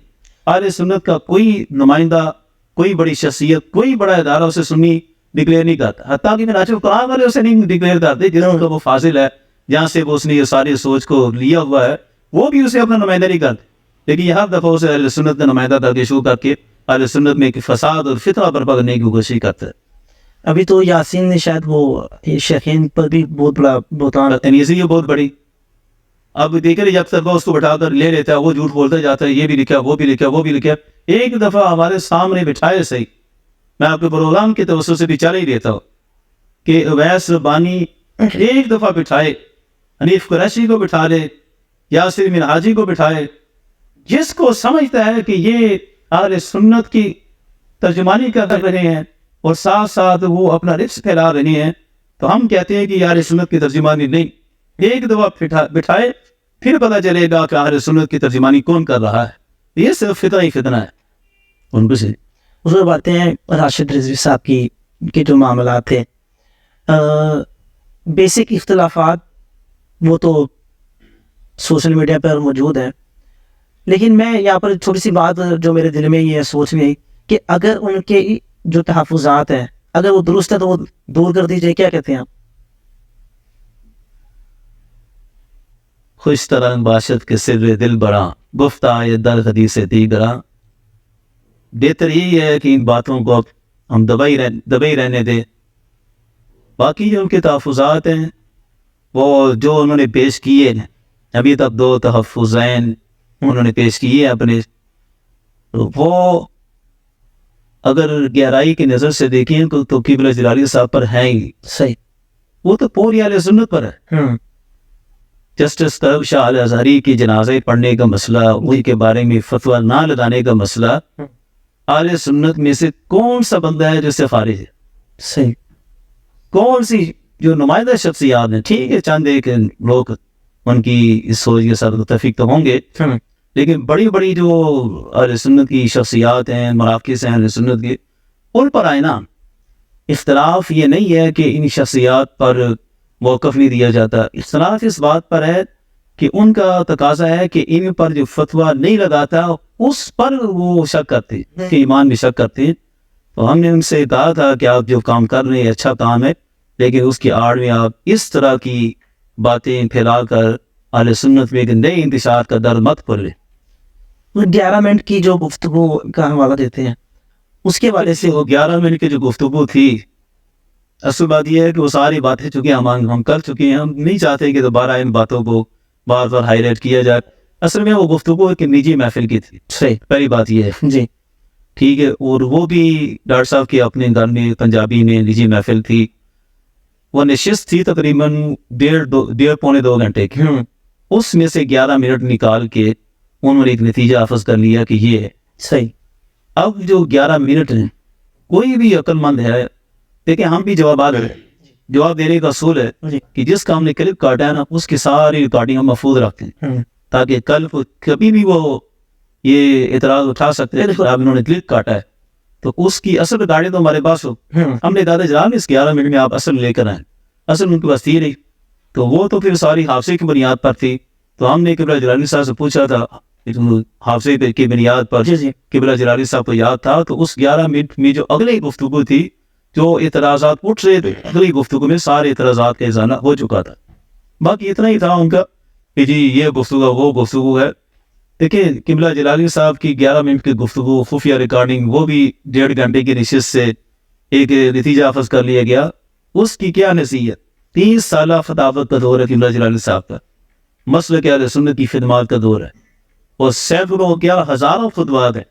اہل سنت کا کوئی نمائندہ، کوئی بڑی شخصیت، کوئی بڑا ادارہ اسے سنی ڈکلیئر نہیں کرتا. حتیٰ کہ منہاج القرآن والے اسے نہیں ڈکلیئر کرتے، جہاں کا وہ فاضل ہے، جہاں سے وہ اس نے یہ ساری سوچ کو لیا ہوا ہے، وہ بھی اسے اپنا نمائندہ نہیں کرتے. لیکن یہ ہر دفعہ اسے اہل سنت کا نمائندہ کر شروع کر کے اہل سنت میں فساد اور فتنہ برپا کرنے کی کوشش کرتا ہے. ابھی تو یاسین نے شاید وہ شیخین پر بھی بہت بڑا بہتان تنیزی ہے بہت بڑی. اب دیکھیں یک طرفہ اس کو بٹھا کر لے لیتا ہے، وہ جھوٹ بولتا جاتا ہے، یہ بھی لکھا وہ بھی لکھا وہ بھی لکھا. ایک دفعہ ہمارے سامنے بٹھائے صحیح، میں آپ کے پروگرام کے توسط سے بھی چل ہی دیتا ہوں کہ اویس ربانی ایک دفعہ بٹھائے، حنیف قریشی کو بٹھا لے، یاسر منہاجی کو بٹھائے، جس کو سمجھتا ہے کہ یہ اہل سنت کی ترجمانی کر رہے ہیں اور ساتھ ساتھ وہ اپنا رزق پھیلا رہے ہیں، تو ہم کہتے ہیں کہ یہ اہل سنت کی ترجمانی نہیں. ایک دفعہ بٹھائے پھر پتہ چلے گا کہ اہل سنت کی ترجمانی کون کر رہا ہے. یہ صرف فتنہ ہی فتنہ ہے. ان کو سے اس میں باتیں ہیں راشد رضوی صاحب کی کے جو معاملات تھے، بیسک اختلافات وہ تو سوشل میڈیا پر موجود ہیں. لیکن میں یہاں پر چھوٹی سی بات جو میرے دل میں یہ سوچ میں آئی کہ اگر ان کے جو تحفظات ہیں اگر وہ درست ہے تو وہ دور کر دیجیے. کیا کہتے ہیں آپ؟ خوش طرح باشد کے سر دل بڑا گفتہ یہ در حدیث دیگرا. بہتر یہی ہے کہ ان باتوں کو اب ہم دبائی رہنے دیں. باقی جو ان کے تحفظات ہیں وہ جو انہوں نے پیش کیے ہیں ابھی تک 2 تحفظین انہوں نے پیش کیے اپنے, وہ اگر گہرائی کی نظر سے دیکھیں تو قبلہ جلالی صاحب پر ہیں ہی صحیح. وہ تو پوری اہل سنت پر ہے. جسٹس طلب شاہ الازہری کی جنازے پڑھنے کا مسئلہ, ان کے بارے میں فتویٰ نہ لگانے کا مسئلہ, اہل سنت میں سے کون سا بندہ ہے جس سے خارج ہے؟ صحیح. کون سی جو نمائندہ شخصیات ہیں, ٹھیک ہے چند ایک لوگ ان کی اس سوچ کے ساتھ متفق تو ہوں گے, لیکن بڑی بڑی جو اہل سنت کی شخصیات ہیں, مراکز ہیں اہل سنت کے, ان پر آئے نا اختلاف یہ نہیں ہے کہ ان شخصیات پر موقف نہیں دیا جاتا. اختلاف اس بات پر ہے کہ ان کا تقاضا ہے کہ ان پر جو فتویٰ نہیں لگاتا اس پر وہ شک کرتے ہیں, کہ ایمان میں شک کرتے ہیں. تو ہم نے ان سے کہا تھا کہ آپ جو کام کر رہے ہیں اچھا کام ہے, لیکن اس کی آڑ میں آپ اس طرح کی باتیں پھیلا کر اہل سنت میں ایک نئے انتشار کا در مت کھولیں. 11 منٹ کی جو گفتگو کا حوالہ دیتے ہیں اس کے والے سے, وہ 11 منٹ کی جو گفتگو تھی, اصل بات یہ ہے کہ وہ ساری باتیں چونکہ ہم کر چکے ہیں, ہم نہیں چاہتے کہ دوبارہ ان باتوں کو بار بار ہائی لائٹ کیا جائے. اصل میں وہ گفتگو ایک نجی محفل کی تھی. صحیح. پہلی بات یہ ہے جی ٹھیک ہے, اور وہ بھی ڈاکٹر صاحب کے اپنے گھر میں پنجابی میں نجی محفل تھی. وہ نشست تھی تقریباً 1.5-2 گھنٹے کی. اس میں سے 11 منٹ نکال کے انہوں نے ایک نتیجہ حاصل کر لیا کہ یہ ہے صحیح. اب جو 11 منٹ ہیں, کوئی بھی عقل مند ہے, دیکھیں ہم بھی جواب دینے کا اصول ہے کہ جس کا ہم نے کلپ کاٹا ہے نا اس کی ساری ریکارڈنگ ہم محفوظ رکھتے ہیں تاکہ کل کبھی بھی وہ یہ اعتراض اٹھا سکتے ہیں کہ اب انہوں نے کلپ کاٹا ہے تو اس کی اصل ریکارڈنگ تو ہمارے پاس ہو. ہم نے کہا تھا جناب اس 11 منٹ میں آپ اصل لے کر آئیں, اصل ان کے پاس تھی نہیں, تو وہ تو پھر ساری حافظے کی بنیاد پر تھی. تو ہم نے قبلہ جلالی صاحب سے پوچھا تھا حافظے کی بنیاد پر قبلہ جلالی صاحب کو یاد تھا, تو اس 11 منٹ میں جو اگلی گفتگو تھی جو اعتراضات اٹھ رہے تھے, اگلی گفتگو میں سارے اعتراضات کا ازالہ ہو چکا تھا. باقی اتنا ہی تھا ان کا کہ جی یہ گفتگو وہ گفتگو ہے. دیکھیں قبلہ جلالی صاحب کی 11 منٹ کی گفتگو خفیہ ریکارڈنگ وہ بھی 1.5 گھنٹے کی نشست سے ایک نتیجہ حاصل کر لیا گیا. اس کی کیا نصیحت؟ 30 سالہ خطابت کا دور ہے قبلہ جلالی صاحب کا, مسلک اہل سنت کی خدمات کا دور ہے, اور سینکڑوں کیا ہزاروں خطبات ہیں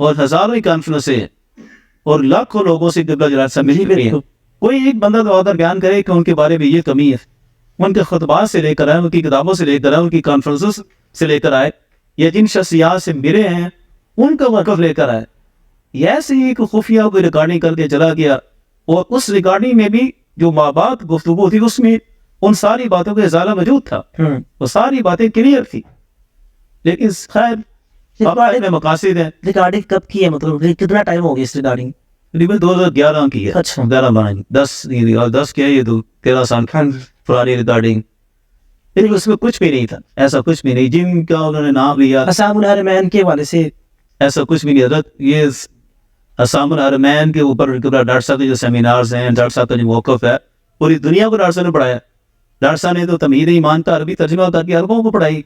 اور ہزاروں کانفرنسیں ہیں اور لاکھوں لوگوں سے قبلہ جلالی صاحب مل رہی ہیں. کوئی ایک بندہ تو آدھر بیان کرے کہ ان کے بارے میں یہ کمی ہے, ان کے خطبات سے لے کر آئے, ان کی کتابوں سے لے کر آئے, ان کی کانفرنسز سے لے کر آئے, یا جن شخصیات سے ملے ہیں ان کا وقف لے کر آئے. یہ ایسے ہی ایک خفیہ کوئی ریکارڈنگ کر کے چلا گیا, اور اس ریکارڈنگ میں بھی جو مابعد گفتگو تھی اس میں ان ساری باتوں کا ازالہ موجود تھا, وہ ساری باتیں کلیئر تھی. لیکن خیر میں مقاصد ہیں. ریکارڈنگ کب کی ہے, مطلب کتنا ٹائم ہو گیا اس ریکارڈنگ؟ تقریباً 2011 کی ہے. اچھا 10 کیا یہ تو 13 سال پرانی ریکارڈنگ. لیکن اس میں کچھ بھی نہیں تھا, ایسا کچھ بھی نہیں جن کا انہوں نے نام لیا اصحاب الحرمین کے والے سے, ایسا کچھ بھی نہیں. حضرت یہ اصحاب الحرمین کے اوپر ڈاکٹر صاحب کے جو سیمینارز ہیں, ڈاکٹر صاحب کا جو موقف ہے, پوری دنیا کو ڈاکٹر صاحب نے پڑھایا. ڈاکٹر صاحب نے تو تمہید ایمان کا عربی ترجمہ کر کے عربوں کو پڑھائی,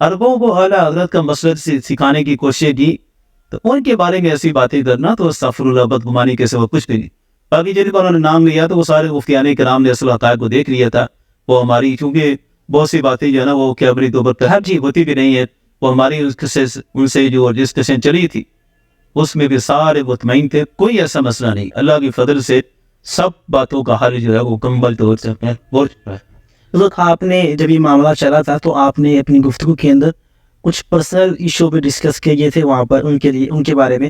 عربوں کو اعلیٰ حضرت کا مسلک سکھانے کی کوشش کی. تو ان کے بارے میں ایسی باتیں کرنا تو استغفر اللہ بدگمانی کے سوا کچھ بھی نہیں. باقی جن کو انہوں نے نام لیا تو وہ سارے مفتیان کرام نے اصل حقائق کو دیکھ لیا تھا. وہ ہماری چونکہ بہت سی باتیں جو ہے نا وہ کیمرے کے اوپر ہر چیز ہوتی بھی نہیں ہے, وہ ہماری ان سے جو ڈسکشن چلی تھی اس میں بھی سارے مطمئن تھے, کوئی ایسا مسئلہ نہیں. اللہ کی فضل سے سب باتوں کا حل جو ہے وہ مکمل طور سے ہو چکا ہے. آپ نے جب یہ معاملہ چلا تھا تو آپ نے اپنی گفتگو کے اندر کچھ پرسنل ایشو پہ ڈسکس کیے گئے تھے وہاں پر ان کے لیے, ان کے بارے میں.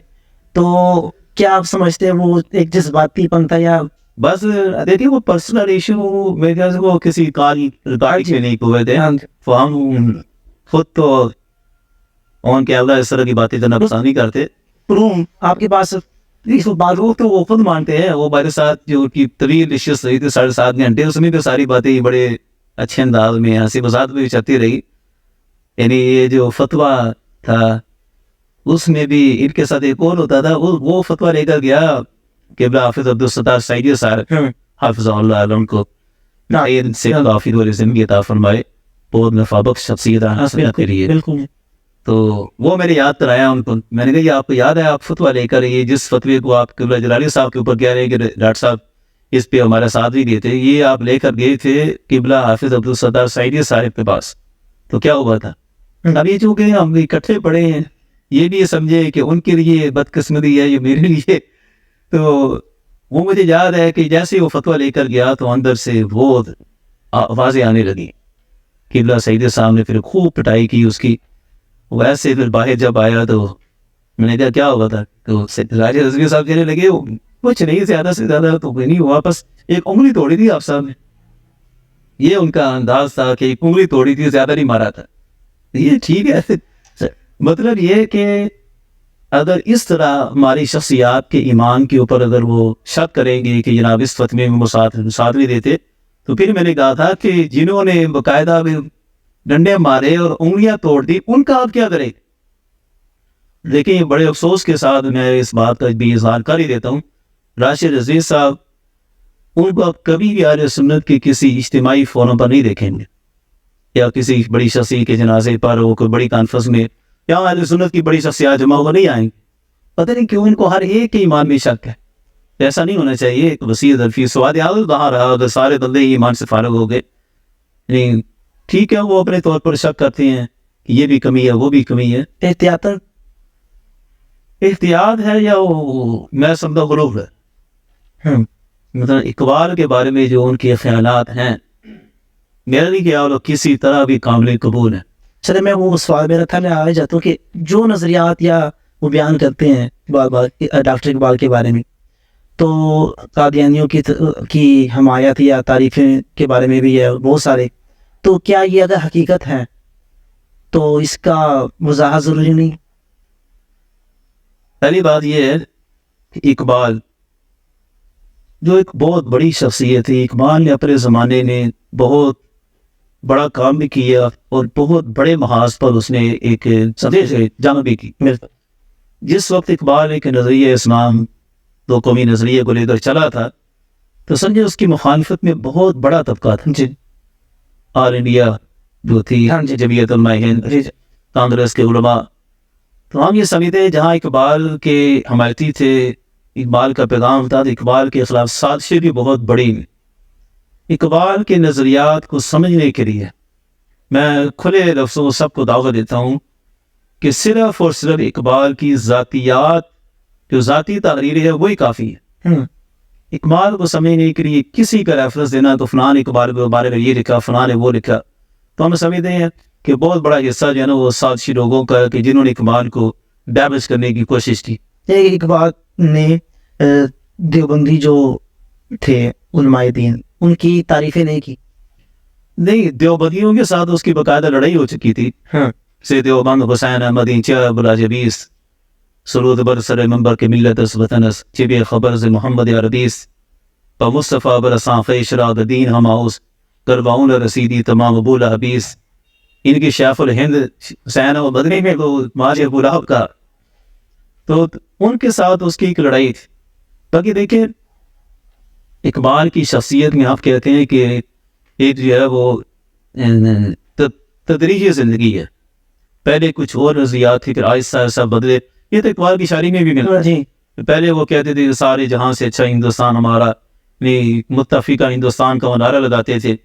تو کیا آپ سمجھتے ہیں وہ ایک جذباتی پن تھا یا بس دیکھیے وہ پرسنل ایشو میرے خیال سے وہ کسی ریکارڈ سے نہیں ہوئے تھے. وہ ہم خود تو ان کے اللہ اس طرح کی باتیں کرنا پسند نہیں کرتے. روم آپ کے پاس معروف تو وہ خود مانتے ہیں. وہ ہمارے ساتھ جو کی طویل نشست رہی تھی 7.5 گھنٹے, اس میں تو ساری باتیں بڑے اچھے انداز میں ہنسی مذاق میں چلتی رہی. یعنی یہ جو فتویٰ تھا اس میں بھی ان کے ساتھ ایک اور ہوتا تھا, وہ فتویٰ لے کر گیا قبلہ حافظ عبدالستار سعیدی صاحب حافظ اللہ علیہ کو سے کافی دور زندگی عطا فرمائے, بہت نفع بخش شخصیت کے لیے. بالکل. تو وہ میرے یاد کرایا ان کو. میں نے کہا یہ آپ کو یاد ہے آپ فتویٰ لے کر یہ جس فتوے کو آپ قبلہ جلالی صاحب کے اوپر کہہ رہے ہیں کہ ڈاکٹر صاحب اس پہ ہمارا ساتھ بھی دیتے, یہ آپ لے کر گئے تھے قبلہ حافظ عبدالستار سعیدی صاحب کے پاس, تو کیا ہوا تھا؟ ابھی چونکہ ہم اکٹھے پڑے ہیں, یہ بھی سمجھے کہ ان کے لیے بدقسمتی ہے یہ میرے لیے. تو وہ مجھے یاد ہے کہ جیسے وہ فتویٰ لے کر گیا تو اندر سے بہت آوازیں آنے لگی. قبلہ سعیدی صاحب نے پھر خوب پٹائی کی اس کی. ویسے پھر باہر جب آیا تو میں نے کہا کیا ہوا تھا, تو راجہ رضوی صاحب کہنے لگے کچھ نہیں, زیادہ سے زیادہ تو کوئی نہیں ہوا, بس ایک انگلی توڑی تھی آپ صاحب نے. یہ ان کا انداز تھا کہ ایک انگلی توڑی تھی, زیادہ نہیں مارا تھا. یہ ٹھیک ہے, مطلب یہ کہ اگر اس طرح ہماری شخصیات کے ایمان کے اوپر اگر وہ شک کریں گے کہ جناب اس فتوے میں مساعد نہیں دیتے, تو پھر میں نے کہا تھا کہ جنہوں نے باقاعدہ ڈنڈے مارے اور انگلیاں توڑ دی ان کا آپ کیا کریں. لیکن بڑے افسوس کے ساتھ میں اس بات کا بھی اظہار کر ہی دیتا ہوں, راشد رضوی صاحب ان کو آپ کبھی بھی اہل سنت کے کسی اجتماعی فورم پر نہیں دیکھیں گے, یا کسی بڑی شخصیت کے جنازے پر وہ کوئی بڑی کانفرنس میں یا اہل سنت کی بڑی شخصیات جمع ہو نہیں آئیں گے. پتہ نہیں کیوں ان کو ہر ایک کے ایمان میں شک ہے. ایسا نہیں ہونا چاہیے. ایک وسیع درفی سواد عادت کہاں رہا اگر سارے بندے ایمان سے فارغ ہو گئے. نہیں ٹھیک ہے, وہ اپنے طور پر شک کرتے ہیں کہ یہ بھی کمی ہے وہ بھی کمی ہے. احتیاط ہے یا وہ میں سمجھتا غلوب ہے. مطلب اقبال کے بارے میں جو ان کے خیالات ہیں میرا نہیں کیا وہ کسی طرح بھی قابل قبول ہے. چلے میں وہ سوال میرا تھا, میں آ جاتا ہوں کہ جو نظریات یا وہ بیان کرتے ہیں ڈاکٹر اقبال کے بارے میں, تو قادیانیوں کی حمایت یا تعریفیں کے بارے میں بھی ہے بہت سارے, تو کیا یہ اگر حقیقت ہے تو اس کا وضاحت ضروری نہیں؟ پہلی بات یہ ہے کہ اقبال جو ایک بہت بڑی شخصیت ہے, اقبال نے اپنے زمانے میں بہت بڑا کام بھی کیا اور بہت بڑے محاذ پر اس نے ایک جنگ بھی کی. جس وقت اقبال ایک نظریہ اسلام دو قومی نظریے کو لے کر چلا تھا تو سمجھے اس کی مخالفت میں بہت بڑا طبقہ تھا. جی آل انڈیا جو تھی جمعیت علماء ہند, کانگریس کے علماء, تو ہم یہ سمجھتے ہیں جہاں اقبال کے حمایتی تھے, اقبال کا پیغام تھا, اقبال کے خلاف سازشیں بھی بہت بڑی. اقبال کے نظریات کو سمجھنے کے لیے میں کھلے لفظوں سب کو دعوت دیتا ہوں کہ صرف اور صرف اقبال کی ذاتیات جو ذاتی تحریر ہے وہی کافی ہے. اقبال کو سمجھنے کے لیے کسی کا ریفرنس دینا تو فلان اقبال کے بارے میں یہ لکھا, فلان نے وہ لکھا, تو ہم سمجھتے ہیں کہ بہت بڑا حصہ جو ہے نا وہ سازشی لوگوں کا کہ جنہوں نے اقبال کو ڈیمیج کرنے کی کوشش کی. اقبال نے دیوبندی جو تھے علماء دین ان کی تعریفیں نہیں کی. نہیں, دیوبندیوں کے ساتھ اس کی باقاعدہ لڑائی ہو چکی تھی. سے دیوبند حسین احمدی چہ بلا جبیس سرود بر سر منبر کے ملت اس وطنس چب خبر سے محمد عربیس پا مصطفیٰ برسان خیشراد دین ہماؤس کرواؤن رسیدی تمام بولا حبیس. ان کی شیخ الہند حسین و مدنی میں وہ ماج ابو لہب کا, تو ان کے ساتھ اس کی ایک لڑائی تھی. باقی دیکھیں اقبال کی شخصیت میں آپ کہتے ہیں کہ ایک جو ہے وہ تدریجی زندگی ہے. پہلے کچھ اور نظریات تھی پھر آہستہ آہستہ بدلے. یہ تو اقبال کی شاعری میں بھی ملتا ہے. پہلے وہ کہتے تھے سارے جہاں سے اچھا ہندوستان ہمارا, متفقہ ہندوستان کا وہ نعرہ لگاتے تھے.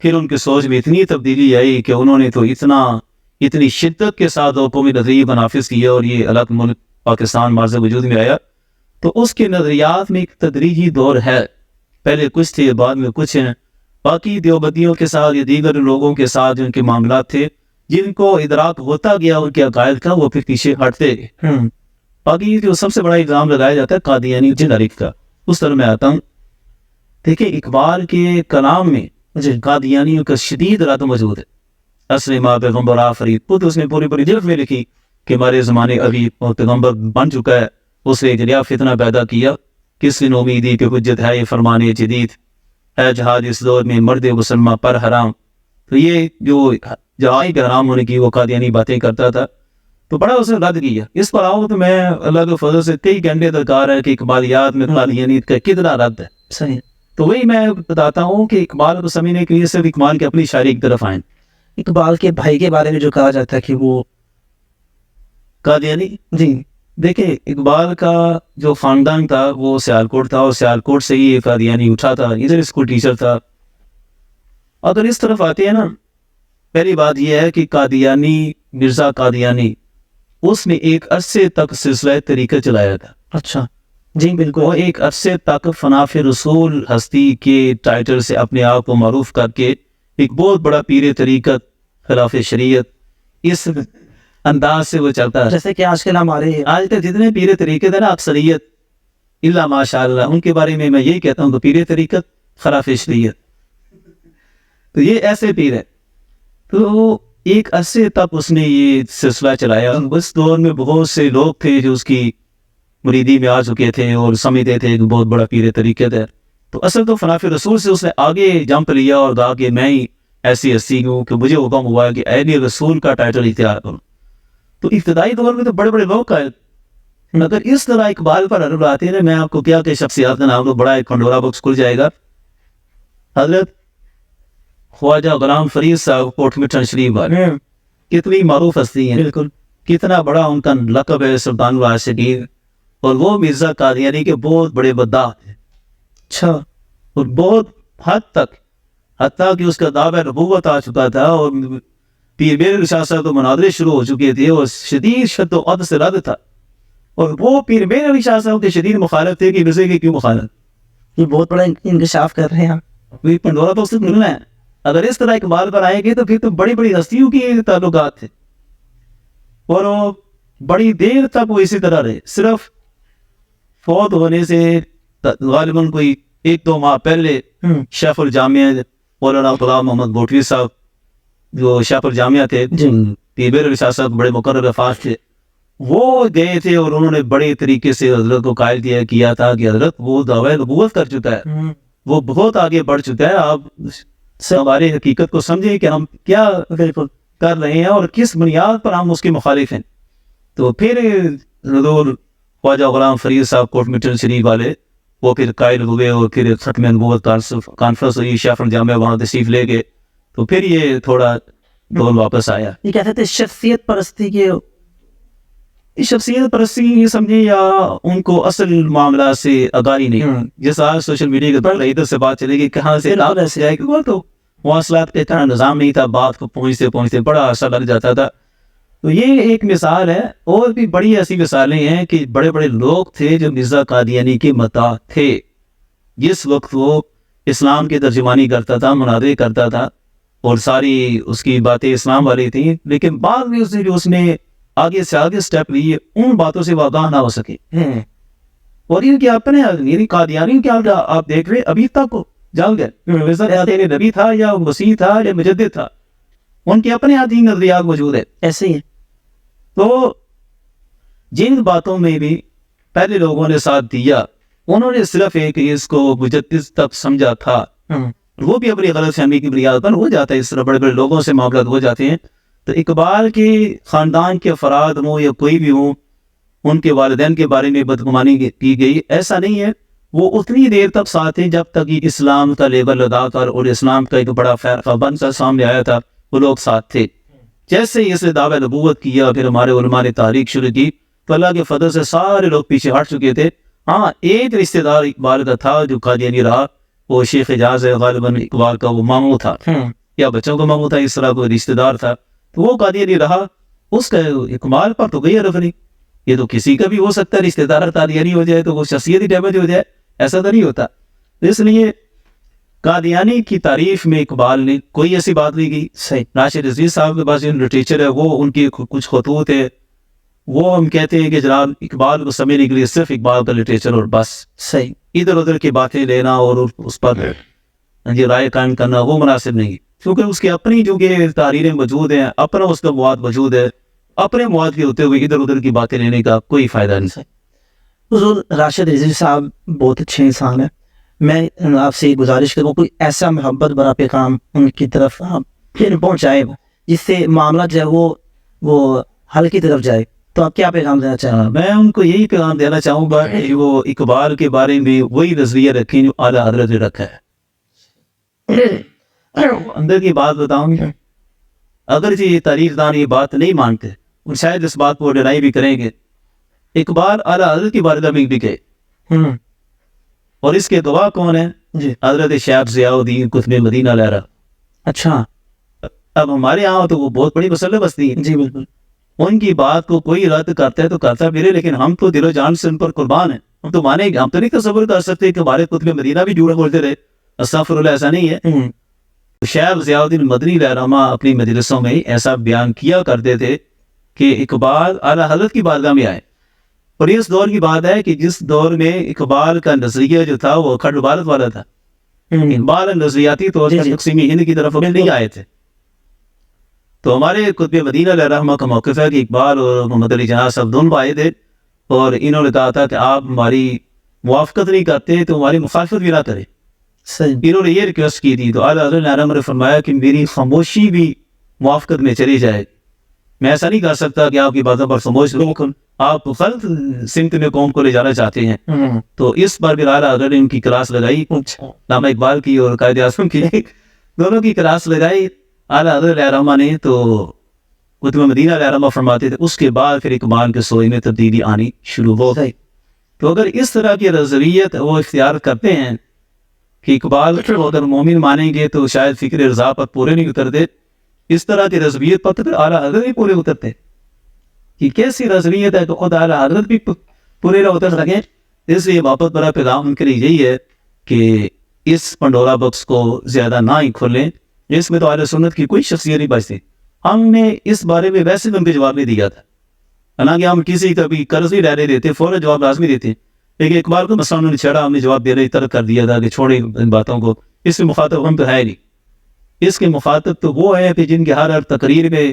پھر ان کی سوچ میں اتنی تبدیلی آئی کہ انہوں نے تو اتنی شدت کے ساتھ قومی نظریے کو نافذ کیا اور یہ الگ ملک پاکستان مارز وجود میں آیا. تو اس کے نظریات میں ایک تدریجی دور ہے, پہلے کچھ تھے بعد میں کچھ ہیں. باقی دیوبندیوں کے ساتھ یا دیگر لوگوں کے ساتھ جن کے معاملات تھے جن کو ادراک ہوتا گیا ان کے عقائد کا وہ پھر پیچھے ہٹتے گئے. باقی جو سب سے بڑا الزام لگایا جاتا ہے قادیانی جنریک کا, اس طرح میں آتا ہوں. دیکھیں اقبال کے کلام میں قادیانیوں کا شدید رد موجود ہے. اصل ماں پیغمبر آفرید خود اس نے پوری جلد میں لکھی کہ ہمارے زمانے ابھی اور پیغمبر بن چکا ہے, اس نے ایک نیا فتنہ پیدا کیا. کس نے امیدی کہ حجت ہے یہ فرمانے جدید ہے جہاد اس دور میں مرد مسلمہ پر حرام. تو یہ جو جہائی کے حرام ہونے کی وہ قادیانی باتیں کرتا تھا، تو بڑا اسے رد کیا. اس پر آؤ تو میں اللہ کے فضل سے کئی گھنٹے درکار ہے کہ اقبالیات میں قادیانی کا کتنا رد ہے. صحیح. تو وہی میں بتاتا ہوں کہ اقبال کو سمجھنے کے لیے صرف اقبال کی اپنی شاعری کی طرف آئیں. اقبال کے بھائی کے بارے میں جو کہا جاتا ہے کہ وہ قادیانی، جی دیکھیں اقبال کا جو خاندان تھا وہ سیالکوٹ تھا، اور سیالکوٹ سے ہی قادیانی اٹھا تھا. ادھر اسکول ٹیچر تھا. اگر اس طرف آتے ہیں نا، پہلی بات یہ ہے کہ قادیانی، مرزا قادیانی، اس نے ایک عرصے تک سلسلہ طریقت چلایا تھا. اچھا جی بالکل. وہ ایک عرصے تک فناف رسول ہستی کے ٹائٹل سے اپنے آپ کو معروف کر کے ایک بہت بڑا پیر طریقت، خلاف شریعت، اس انداز سے وہ چلتا ہے. جیسے کہ آج کل ہمارے آج تک جتنے پیر طریقت ہے نا، اکثریت اللہ ماشاء اللہ، ان کے بارے میں یہی کہتا ہوں کہ پیر طریقت خلاف شریعت. تو یہ ایسے پیر ہے. تو ایک عرصے تک اس نے یہ سلسلہ چلایا. اس دور میں بہت سے لوگ تھے جو اس کی مریدی میں آ چکے تھے اور سمجھتے تھے کہ بہت بڑا پیر طریقت ہے. تو اصل تو فناف رسول سے اس نے آگے جمپ لیا اور کہا کہ میں ہی ایسی ہستی ہوں کہ مجھے حکم ہوا ہے کہ اہل رسول کا ٹائٹل اختیار کروں. تو ابتدائی دور میں تو بڑے بڑے لوگ کا ہے. اگر اس طرح اقبال پر عرب آتے ہیں، میں آپ کو کیا کہ شخصیات کا نام تو بڑا ایک کھنڈورا بکس کھل جائے گا. حضرت خواجہ غلام فرید صاحب کوٹ مٹن شریف والے کتنی معروف ہستی ہیں، بالکل کتنا بڑا ان کا لقب ہے سلطان العاشقین. اور وہ مرزا قادیانی کے بہت بڑے بدعا ہیں. اچھا. اور بہت حد تک، حتیٰ کہ اس کا دعویٰ نبوت آ چکا تھا، اور پیر میر شاہ صاحب تو مناظرے شروع ہو چکے تھے، اور شدید شد و قد سے رد تھا. اور وہ پیر میر علی شاہ صاحب کے شدید مخالف تھے کہ مرزے کی کیوں مخالف. یہ بہت بڑا انکشاف کر رہے ہیں. پنڈورا تو صرف ملنا ہے. اگر اس طرح اقبال پر آئیں گے تو پھر تو بڑی بڑی ہستیوں کی تعلقات تھے، اور وہ بڑی دیر تک وہ اسی طرح رہے. صرف فوت ہونے سے غالباً کوئی 1-2 ماہ پہلے شیخ الجامعہ مولانا غلام محمد بوٹوی صاحب جو شیخ الجامعہ تھے، پیر میر علی شاہ صاحب بڑے مقرر افاظ تھے، وہ گئے تھے اور انہوں نے بڑے طریقے سے حضرت کو قائل کیا تھا کہ حضرت وہ دعویٰ نبوت کر چکا ہے، وہ بہت آگے بڑھ چکا ہے. آپ ہماری حقیقت کو سمجھیں کہ ہم کیا کر رہے ہیں اور کس بنیاد پر ہم اس کے مخالف ہیں. تو پھر حضور خواجہ غلام فرید صاحب کوٹ مٹن شریف والے وہ پھر قائل ہوئے، اور پھر ختم نبوت کانفرنس ہوئی، شیخ الجامعہ وہاں تشریف لے گئے. تو پھر یہ تھوڑا دور واپس آیا. یہ کہتے تھے شخصیت پرستی کے، شخصیت پرستی یہ سمجھے یا ان کو اصل معاملات سے آگاہی نہیں. جیسے آج سوشل میڈیا کے دور ادھر سے بات چلے گی کہاں سے آپ ایسے جائے گی، وہ تو مواصلات کا اتنا نظام نہیں تھا، بات کو پہنچتے پہنچتے بڑا عرصہ لگ جاتا تھا. تو یہ ایک مثال ہے. اور بھی بڑی ایسی مثالیں ہیں کہ بڑے بڑے لوگ تھے جو مرزا قادیانی کے مداح تھے. جس وقت وہ اسلام کی ترجمانی کرتا تھا، مناظرے کرتا تھا، اور ساری اس کی باتیں اسلام والی تھیں، لیکن بعد میں اس نے آگے سے آگے سٹیپ لیے، ان باتوں سے واقع نہ ہو سکے. اور یہ کہ اپنے میری قادیانی کیا آپ دیکھ رہے ابھی تک جل گئے. نبی تھا یا مسیح تھا یا مجدد تھا، ان کے اپنے عادی نظریات موجود ہے. ایسے ہی. تو جن باتوں میں بھی پہلے لوگوں نے ساتھ دیا، انہوں نے صرف ایک اس کو مجدد تک سمجھا تھا. وہ بھی اپنی غلط فہمی کی بنیاد پر ہو جاتا ہے، اس طرح بڑے بڑے لوگوں سے معاملات ہو جاتے ہیں. تو اقبال کے خاندان کے افراد ہوں یا کوئی بھی ہوں، ان کے والدین کے بارے میں بدگمانی کی گئی، ایسا نہیں ہے. وہ اتنی دیر تک ساتھ ہیں جب تک یہ اسلام کا لیبل لگا کر اور اسلام کا ایک بڑا فرقہ بن کر سامنے آیا تھا، وہ لوگ ساتھ تھے. جیسے ہی اس نے دعویٰ نبوت کیا، پھر ہمارے علماء نے تحریک شروع کی، تو اللہ کے فضل سے سارے لوگ پیچھے ہٹ چکے تھے. ہاں ایک رشتہ دار اقبال کا تھا جو قادیانی رہا، وہ شیخ اعجاز ہے، غالباً اقبال کا وہ ماموں تھا یا بچوں کا ماموں تھا، اس طرح کوئی رشتہ دار تھا. تو وہ قادیانی رہا، اس کا اقبال پر تو گئی عرف نہیں. یہ تو کسی کا بھی ہو سکتا ہے، رشتہ دار قادیانی ہو جائے تو وہ شخصیت ہی ڈیمیج ہو جائے، ایسا تو نہیں ہوتا. اس لیے قادیانی کی تعریف میں اقبال نے کوئی ایسی بات نہیں کی. صحیح. راشد عزیز صاحب کے پاس جو لٹریچر ہے، وہ ان کی کچھ خطوط ہے، وہ ہم کہتے ہیں کہ جناب اقبال کو سمجھنے کے لیے صرف اقبال کا لٹریچر اور بس. صحیح. ادھر ادھر کی باتیں لینا اور اس پر رائے قائم کرنا وہ مناسب نہیں، کیونکہ اس کی اپنی جو کہ تحریریں موجود ہیں، اپنا اس کا مواد موجود ہے. اپنے مواد کے ہوتے ہوئے ادھر ادھر کی باتیں لینے کا کوئی فائدہ نہیں. حضور راشد عزیز صاحب بہت اچھے انسان ہیں. میں آپ سے گزارش کروں کوئی ایسا محبت بڑا پیغام ان کی طرف آپ پھر پہنچائے جس سے معاملہ جو ہے وہ حل کی طرف جائے، تو آپ کیا پیغام دینا چاہیں گے؟ میں ان کو یہی پیغام دینا چاہوں گا کہ وہ اقبال کے بارے میں وہی نظریہ رکھیں جو اعلیٰ حضرت نے رکھا ہے. اندر کی بات بتاؤں، اگرچہ یہ تاریخ دان یہ بات نہیں مانتے اور شاید اس بات کو ڈینائی بھی کریں گے، اقبال اعلیٰ حضرت کی بارگاہ میں بھی گئے، اور اس کے گواہ کون ہیں؟ جی. حضرت شیخ ضیاء الدین قطب مدینہ لہرہ. اچھا. اب ہمارے یہاں تو وہ بہت بڑی مسلح بستی ہے، جی بالکل. ان کی بات کو کوئی رد کرتا ہے تو کرتا پھرے، لیکن ہم تو دل و جان سے ان پر قربان ہیں. ہم تو مانیں گے، ہم تو نہیں تصور کر سکتے کہ ہمارے قطب مدینہ بھی جھوٹ بولتے رہے. استغفر اللہ، ایسا نہیں ہے. شیخ ضیاء الدین مدنی رہنما اپنی مجلسوں میں ایسا بیان کیا کرتے تھے کہ اقبال اعلیٰ حضرت کی بارگاہ میں آئے. اور اس دور کی بات ہے کہ جس دور میں اقبال کا نظریہ جو تھا وہ کھڈ عبادت والا تھا. اقبال نظریاتی طور پر تقسیم ہند کی طرف نہیں آئے تھے. تو ہمارے قطب مدینہ علیہ رحمہ کا موقف ہے کہ اقبال اور محمد علی جناح صاحب دونوں آئے تھے، اور انہوں نے کہا تھا کہ آپ ہماری موافقت نہیں کرتے تو ہماری مخالفت بھی نہ کریں. انہوں نے یہ ریکویسٹ کی تھی، تو اعلیٰ حضرت نے فرمایا کہ میری خاموشی بھی موافقت میں چلی جائے. میں ایسا نہیں کر سکتا کہ آپ کی باتوں پر خاموش رہوں، آپ غلط سمت میں قوم کو لے جانا چاہتے ہیں. تو اس پر بھی اعلیٰ حضرت نے ان کی کلاس لگائی، علامہ اقبال کی اور قائد اعظم کی، دونوں کی کلاس لگائی اعلیٰ حضرت علیہ رحمہ نے. تو قطب مدینہ علیہ رحمہ فرماتے تھے اس کے بعد پھر اقبال کے سوئے میں تبدیلی آنی شروع ہو گئی. تو اگر اس طرح کی نظریت وہ اختیار کرتے ہیں کہ اقبال کو اگر مومن مانیں گے تو شاید فکر رضا پر پورے نہیں اترتے، اس طرح کی نظریت پر تو اعلیٰ حضرت بھی پورے اترتے. کہ کیسی نظریت ہے تو خود اعلیٰ حضرت بھی پورے نہ اتر سکیں. اس لیے واپس بڑا پیغام ان کے لیے یہی ہے کہ اس پنڈورا باکس کو زیادہ نہ ہی کھولیں. اس میں تو اہل سنت کی کوئی شخصیت نہیں بچتی. ہم نے اس بارے میں ویسے بھی ان کو جواب نہیں دیا تھا، حالانکہ ہم کسی کا بھی قرض نہیں رہنے دیتے، فوراً جواب لازمی دیتے. لیکن اقبال کو مسئلہ انہوں نے چھڑا، ہم نے جواب دینے ترک کر دیا تھا کہ چھوڑیں ان باتوں کو، اس میں مخاطب ہم تو ہے نہیں. اس کے مخاطب تو وہ ہے کہ جن کے ہر تقریر میں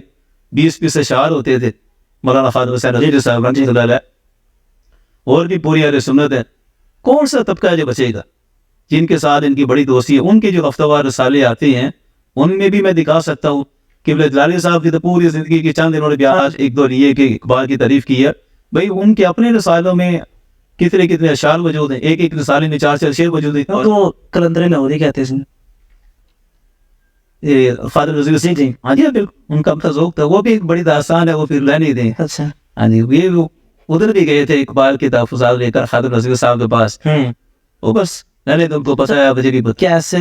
20 اشعار ہوتے تھے. مولانا خالد حسین عزیزی صاحب رحمۃ اللہ علیہ، اور بھی پوری اہل سنت ہے. کون سا طبقہ ہے جو بچے گا جن کے ساتھ ان کی بڑی دوستی ہے؟ ان کے جو ہفتہ وار رسالے آتے ہیں ان میں بھی میں دکھا سکتا ہوں کہ جلالی صاحب کی تو پوری زندگی کے چند انہوں نے بیان ایک دو لیے کہ اقبال کی تعریف کی ہے. بھائی ان کے اپنے رسالوں میں کتنے اشعار موجود ہیں، ایک رسالے میں 4 شعر موجود ہیں. تو کلندر لاہوری کہتے ہیں فادر رضی سنگھ جی، ہاں جی بالکل، ان کا اپنا ذوق تھا. وہ بھی ایک بڑی داستان ہے، وہ پھر رہنے دیں. اچھا. ہاں جی، یہ ادھر بھی گئے تھے اقبال کے تحفظات لے کر خادم رضی صاحب کے پاس. وہ بس رہنے دیں، ان کو پتہ ہے مجھے بھی پتہ. کیا ایسے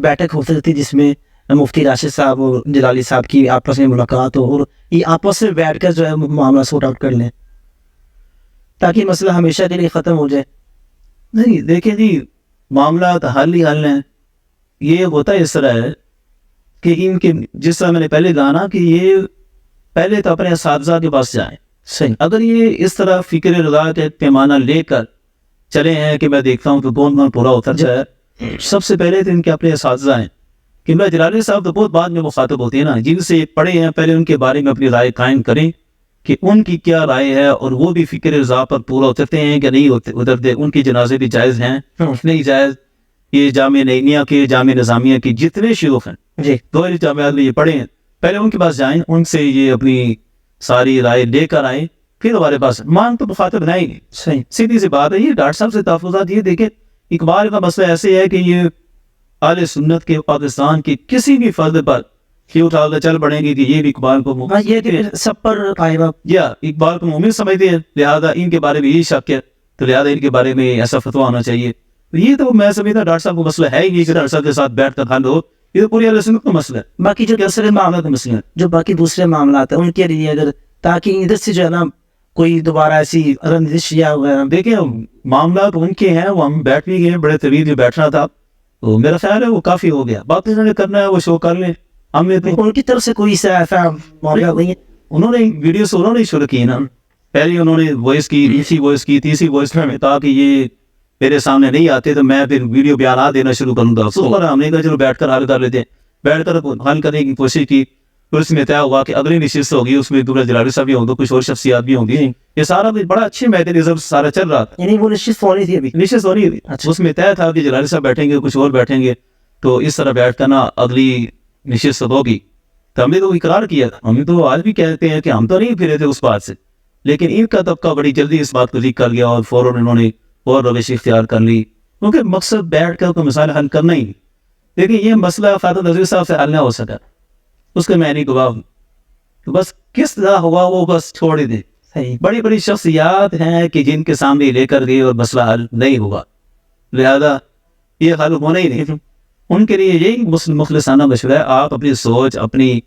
بیٹھک ہو سکتی جس میں مفتی راشد صاحب اور جلالی صاحب کی آپس میں ملاقات ہو اور یہ آپس میں بیٹھ کر جو ہے معاملہ سورٹ آؤٹ کر لیں تاکہ مسئلہ ہمیشہ کے لیے ختم ہو جائے؟ نہیں دیکھیں جی، معاملات حل ہی حل ہیں. یہ ہوتا ہے اس طرح ہے کہ ان کے جس طرح میں نے پہلے کہا نا کہ یہ پہلے تو اپنے اساتذہ کے پاس جائیں. صحیح. اگر یہ اس طرح فکر رضا کے پیمانہ لے کر چلے ہیں کہ میں دیکھتا ہوں کہ کون پورا اتر جائے، سب سے پہلے تو ان کے اپنے اساتذہ ہیں. کہ میں جلالی صاحب تو بہت بعد میں مخاطب ہوتے ہیں نا، جن سے پڑھے ہیں پہلے ان کے بارے میں اپنی رائے قائم کریں کہ ان کی کیا رائے ہے، اور وہ بھی فکر رضا پر پورا اترتے ہیں کہ نہیں اترتے. ان کے جنازے بھی جائز ہیں نہیں جائز. یہ جامعہ نعیمیہ کے، جامعہ نظامیہ کے جتنے شیوخ ہیں جی، دو جامعات میں یہ پڑھے ہیں، پہلے ان کے پاس جائیں، ان سے یہ اپنی ساری رائے لے کر آئیں، پھر ہمارے پاس مان تو مخاطب نہیں. صحیح. سیدھی سی بات ہے. یہ ڈاکٹر صاحب سے تحفظات یہ دیکھیں، اقبال کا مسئلہ ایسے ہے کہ یہ اہل سنت کے پاکستان کے کسی بھی فرد پر یہ اٹھا کر چل پڑیں گے کہ یہ بھی اقبال کو یہ سب پر آئے گا یا اقبال کو مومن سمجھتے ہیں، لہذا ان کے بارے میں یہ شک ہے تو لہذا ان کے بارے میں ایسا فتویٰ ہونا چاہیے. یہ تو میں سمجھتا ڈاکٹر صاحب کو مسئلہ ہے ہی نہیں کہ ڈاکٹر صاحب کے ساتھ بیٹھ کر حل ہو. یہ تو پوری اہل سنت کا مسئلہ ہے. باقی جو دوسرے معاملات مسئلہ جو باقی دوسرے معاملات ہیں ان کے لیے اگر تاکہ ادھر سے جو ہے نا کوئی دوبارہ ایسی رنجش یا وغیرہ. دیکھیں معاملات ان کے ہیں، وہ ہم بیٹھ بھی گئے، بڑے طویل جو بیٹھنا تھا تو میرا خیال ہے وہ کافی ہو گیا. باقی انہوں نے کرنا ہے وہ شو کر لیں. ہم نے ان کی طرف سے کوئی ایسا معاملہ نہیں ہے. انہوں نے ویڈیوز انہوں نے شروع کی نا، پہلے انہوں نے وائس کی، دوسری وائس کی، تیسری وائس میں کہا کہ یہ میرے سامنے نہیں آتے تو میں پھر ویڈیو بیانات دینا شروع کروں گا. سو ہم نے کہا چلو بیٹھ کر حل کر لیتے ہیں. بیٹھ کر حل کرنے کی کوشش کی. پھر اس میں طے ہوا کہ اگلی نشست ہوگی، اس میں عبداللہ جلالی صاحب بھی ہوں گے، کچھ اور شخصیات بھی ہوں گی. یہ سارا بڑا اچھے میکینزم سارا چل رہا تھا. یعنی وہ نشست ہونی تھی ابھی نشست ہونی تھی. اس میں طے تھا کہ جلالی صاحب بیٹھیں گے، کچھ اور بیٹھیں گے. تو اس طرح بیٹھ کر نا اگلی نشست ہوگی. تو ہم نے تو اقرار کیا تھا, ہم تو آج بھی کہتے ہیں کہ ہم تو نہیں پھرے تھے اس بات سے, لیکن ان کا طبقہ بڑی جلدی اس بات کو لیک کر گیا اور فوراً انہوں نے اور روش اختیار کر لی, کیونکہ مقصد بیٹھ کر کوئی مسائل حل کرنا ہی. لیکن یہ مسئلہ فاطر نذیر صاحب سے حل نہ ہو سکا, اس کے میں نہیں گواہ ہوں. تو بس کس طرح ہوا وہ بس چھوڑ ہی دے. بڑی بڑی شخصیات ہیں کہ جن کے سامنے لے کر گئے اور مسئلہ حل نہیں ہوا, لہذا یہ حل ہونا ہی نہیں. ان کے لیے یہی مخلصانہ مشورہ ہے, آپ اپنی سوچ اپنی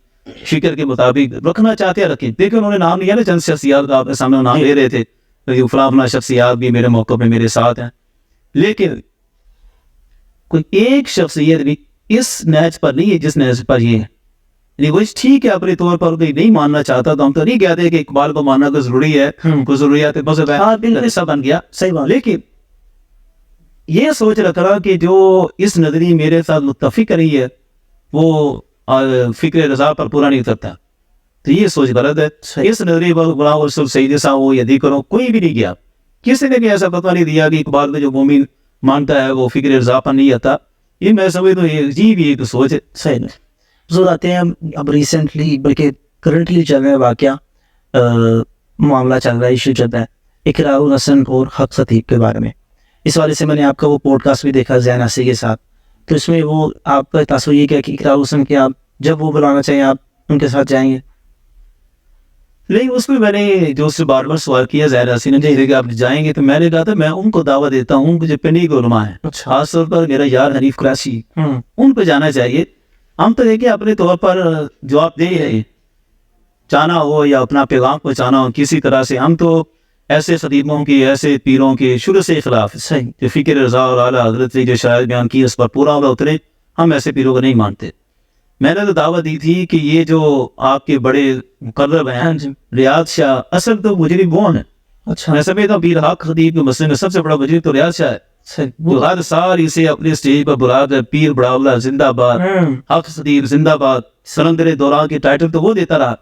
فکر کے مطابق رکھنا چاہتے ہیں رکھیں. دیکھیں انہوں نے نام لیا نا چند شخصیات کا, آپ کے سامنے نام لے رہے تھے, فلاں فلاں شخصیات بھی میرے موقع پہ میرے ساتھ ہیں, لیکن کوئی ایک شخصیت بھی اس نیچ پر نہیں ہے جس نیچ پر یہ ہے. وہ ٹھیک ہے اپنے طور پر کوئی نہیں ماننا چاہتا, تو ہم تو نہیں کہتے کہ اقبال کو ماننا تو ضروری ہے, کوئی ضروریات ایسا بن گیا, صحیح بات. لیکن یہ سوچ رکھنا کہ جو اس نظریے میرے ساتھ متفق رہی ہے وہ فکر رضا پر پورا نہیں اترتا, تو یہ سوچ غلط ہے. اس نظریے پر غلام رسول سعید صاحب وہ یدی کرو کوئی بھی نہیں گیا, کسی نے بھی ایسا پتہ نہیں دیا کہ اقبال میں جو مومن مانتا ہے وہ فکر رضا پر نہیں آتا. یہ میں سمجھتا ہوں یہ جی بھی ایک سوچ ہے. صحیح نہیں. حضور آتے ہیں اب ریسنٹلی بلکہ کرنٹلی چل رہا ہے واقعہ, معاملہ چل رہا ہے, ایشو چل رہا ہے اقرار الحسن اور حق خطیب کے بارے میں. اس والے سے میں نے آپ کا وہ پوڈ کاسٹ بھی دیکھا زین عاصی کے ساتھ, تو اس میں وہ آپ کا تاثر یہ کیا کہ اقرار الحسن کے آپ جب وہ بلانا چاہیں آپ ان کے ساتھ جائیں گے؟ لیکن اس میں نے جو اس سے بار بار سوال کیا زین عاصی نے کہ آپ جائیں گے, تو میں نے کہا تھا میں ان کو دعوت دیتا ہوں کہ جو پنڈی کے علماء ہیں, خاص طور پر میرا یار حنیف قریشی, ان پہ جانا چاہیے. ہم تو دیکھیں اپنے طور پر جواب دے رہے ہیں, چاہنا ہو یا اپنا پیغام پہنچانا ہو کسی طرح سے, ہم تو ایسے خطیبوں کی ایسے پیروں کے شروع سے خلاف جو فکر رضا اور اعلیٰ حضرت نے جو شاید بیان کی اس پر پورا ہوگا اترے, ہم ایسے پیروں کو نہیں مانتے. میں نے تو دعوت دی تھی کہ یہ جو آپ کے بڑے مقرب ہیں ریاض شاہ, اصل تو مجرم وہ ہیں. میں سمجھتا ہوں پیر حق خطیب کے مسئلے میں سب سے بڑا مجرم تو ریاض شاہ ہے. وہ ہر سال اسے اپنے اسٹیج پر بلا کر پیر بڑاولہ زندہ باد, حق خطیب زندہ باد, سلندر دوران کے ٹائٹل تو وہ دیتا رہا.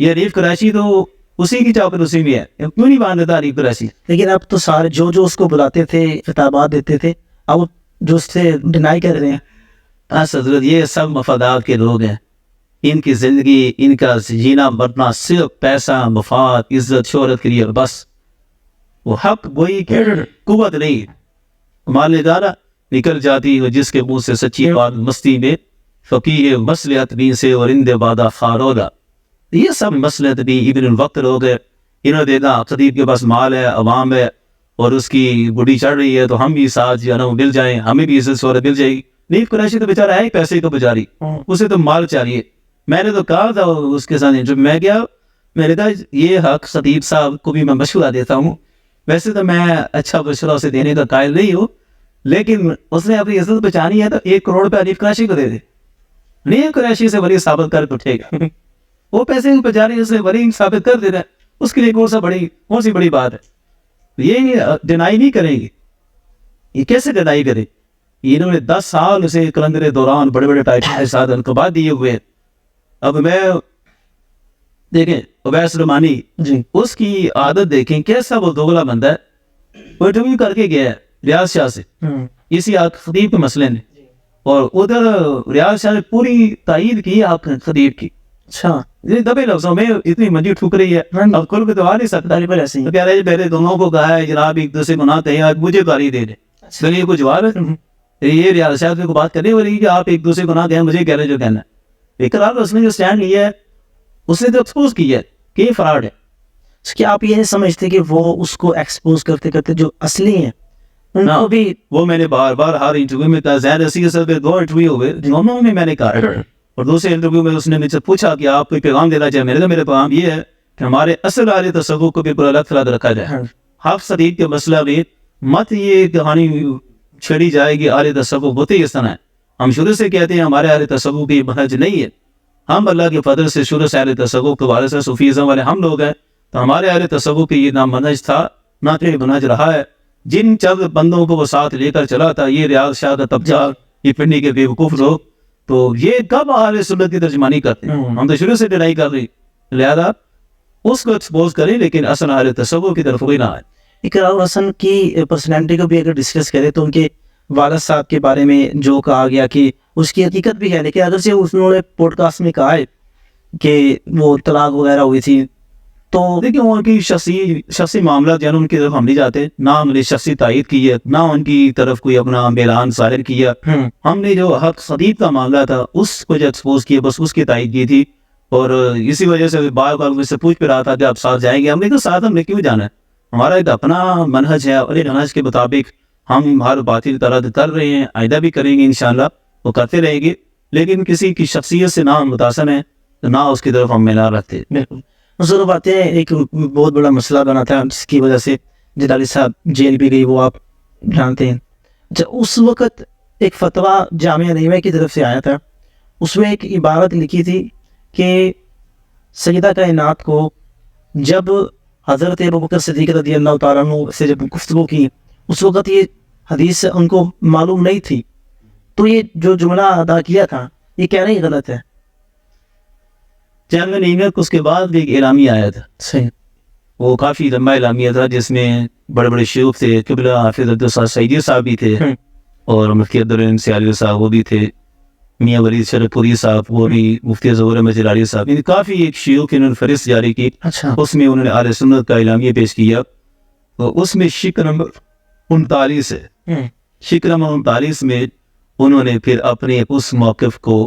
یہ حنیف قریشی تو اسی کی چاپلوسی میں ہے, کیوں نہیں مان دیتا حنیف قریشی؟ لیکن اب تو سارے جو اس کو بلاتے تھے خطابات دیتے تھے, اب جو اس سے ڈینائی کر رہے ہیں. حضرت یہ سب مفادات کے لوگ ہیں, ان کی زندگی ان کا جینا مرنا صرف پیسہ مفاد عزت شہرت کے لیے بس. وہ حق وہی قوت نہیں, مال ادارہ نکل جاتی ہے جس کے منہ سے سچی بات مستی میں فقیہ مصلحت بھی سے اور اند بادہ خارولا. یہ سب مصلحت بھی ابن الوقت لوگ ہے. انہوں نے دیکھا خطیب کے پاس مال ہے, عوام ہے, اور اس کی گڈی چڑھ رہی ہے, تو ہم بھی ساتھ جو ہے نا مل جائیں, ہمیں بھی عزت شہرت مل جائے گی. حنیف قریشی تو بیچارہ ہے ہی پیسے تو بچاری, اسے تو مال چاہیے. میں نے تو کہا تھا اس کے ساتھ انٹرویو میں گیا, میں نے کہا یہ حق خطیب صاحب کو بھی میں مشورہ دیتا ہوں, ویسے تو میں اچھا مشورہ اسے دینے کا قائل نہیں ہوں, لیکن اس نے اپنی عزت بچانی ہے تو 1 کروڑ روپے حنیف قریشی کو دے دے. حنیف قریشی سے ولی ثابت کر اٹھے گا, وہ پیسے بچاری اس سے ولی ثابت کر دے رہا ہے, اس کے لیے کون سی بڑی بات ہے. یہ ڈینائی نہیں کریں گے, یہ کیسے ڈینائی کرے؟ انہوں نے 10 سال اسے کلندر دوران بڑے بڑے ٹائٹل کے ساتھ انقبات دیے ہوئے. اب میں دیکھیں اویس رحمانی جی, اس کی عادت دیکھیں کیسا وہ دوغلا بندہ ہے. وہ انٹرویو کر کے گیا ہے ریاض شاہ سے اسی حق خطیب کے مسئلے نے, اور ادھر ریاض شاہ نے پوری تائید کی حق خطیب کی. اچھا, دبے لفظوں میں اتنی منجی ٹھوک رہی ہے, اب کل کو تو آ نہیں سکتا. ایسے پیارے پہلے دونوں کو کہا ہے جناب ایک دوسرے کو نہ کہیں, آج مجھے گالی دے دے. پھر یہ کو جواب ہے یہ ریاض شاہ کو بات کرنے والی کہ آپ ایک دوسرے کو نہ کہیں, مجھے کہہ رہے جو کہنا ہے. اقرار اس نے جو اسٹینڈ لیا ہے اس نے تو ایکسپوز کیا ہے کہ یہ فراڈ ہے. کیا آپ یہ نہیں سمجھتے کہ وہ اس کو ایکسپوز کرتے کرتے جو اصلی ہیں ان کو بھی, وہ میں نے بار بار ہر انٹرویو میں کہا, زین عاصی کے ساتھ 2 انٹرویو ہوئے, دونوں میں نے کہا, اور دوسرے انٹرویو میں اس نے مجھ سے پوچھا کہ آپ کوئی پیغام دینا چاہے. میرے پیغام یہ ہے کہ ہمارے اصل اہل تصوف کو بالکل الگ تھلگ رکھا جائے. حق خطیب کے مسئلہ میں مت یہ کہانی چھڑی جائے گی اہل تصوف ہوتے ہی اس طرح ہے. ہم شروع سے کہتے ہیں ہمارے اہل تصوف کی منہج نہیں ہے, ہم اللہ کے فضل سے شروع سے اہل تصوف کے والے سے صوفیزم والے ہم لوگ ہیں, تو ہمارے اہل تصوف کی یہ نہ منہج تھا نہ تو منہج رہا ہے. جن چند بندوں کو وہ ساتھ لے کر چلا تھا, یہ ریاض شاہ کا طبقہ, یہ پنڈی کے بیوقوف لوگ, تو یہ کب اہل سنت کی ترجمانی کرتے ہیں؟ ہم تو شروع سے ڈینائی کر رہی. لہذا اس کو ایکسپوز کریں, لیکن اصل اہل تصوف کی طرف کوئی نہ آئے. اقرار الحسن کی پرسنالٹی کو بھی اگر ڈسکس کریں تو ان کے والد صاحب کے بارے میں جو کہا گیا کہ اس کی حقیقت بھی ہے, لیکن اگرچہ انہوں نے پوڈ کاسٹ میں کہا ہے کہ وہ طلاق وغیرہ ہوئی تھی تو دیکھیں ان کی شخصی معاملات جو ہے ان کی طرف ہم نہیں جاتے، نہ ہم نے شخصی تائید کی ہے، نہ ان کی طرف کوئی اپنا اعلان ظاہر کیا. ہم نے جو حق خطیب کا معاملہ تھا اس کو جو ایکسپوز کیا، بس اس کی تائید کی تھی. اور اسی وجہ سے بار بار مجھ سے پوچھ پہ رہا تھا کہ آپ ساتھ جائیں گے. ہم نے کہا ساتھ ہم نے کیوں جانا ہے، ہمارا ایک اپنا منہج ہے اور ایک منہج کے مطابق ہم ہر باطل طرح کر رہے ہیں، آئندہ بھی کریں گے انشاءاللہ، وہ کرتے رہیں گے. لیکن کسی کی شخصیت سے نہ ہم متاثر ہیں، نہ اس کی طرف ہم میل رکھتے. بالکل ضرور باتیں ایک بہت بڑا مسئلہ بنا تھا جس کی وجہ سے جلالی صاحب جیل بھی گئی، وہ آپ جانتے ہیں. اس وقت ایک فتویٰ جامعہ رحیمہ کی طرف سے آیا تھا، اس میں ایک عبارت لکھی تھی کہ سیدہ کائنات کو جب حضرت ابوبکر صدیق رضی اللہ تعالیٰ عنہ سے جب گفتگو کی اس وقت یہ حدیث ان کو معلوم نہیں تھی، تو یہ جو جملہ ادا کیا تھا یہ کہنا ہی غلط ہے. جامعہ رحیمہ اس کے بعد ایک اعلامیہ آیا تھا، صحیح، وہ کافی لمبا اعلامیہ تھا جس میں بڑے بڑے شیوخ تھے، قبلہ حافظ عبدالصاد سعیدی صاحب بھی تھے اور مفتی عبدالرحیم سیالی صاحب وہ بھی تھے، میاں ولید شرف پوری صاحب وہ بھی، مفتی ظہور احمد جلالی صاحب، یعنی کافی ایک شیوخ انہوں نے فہرست جاری کی. اچھا، اس میں انہوں نے اہل سنت کا اعلامیہ پیش کیا. تو اس میں شکر نمبر 39 ہے، شکر نمبر 39 میں انہوں نے پھر اپنے اس موقف کو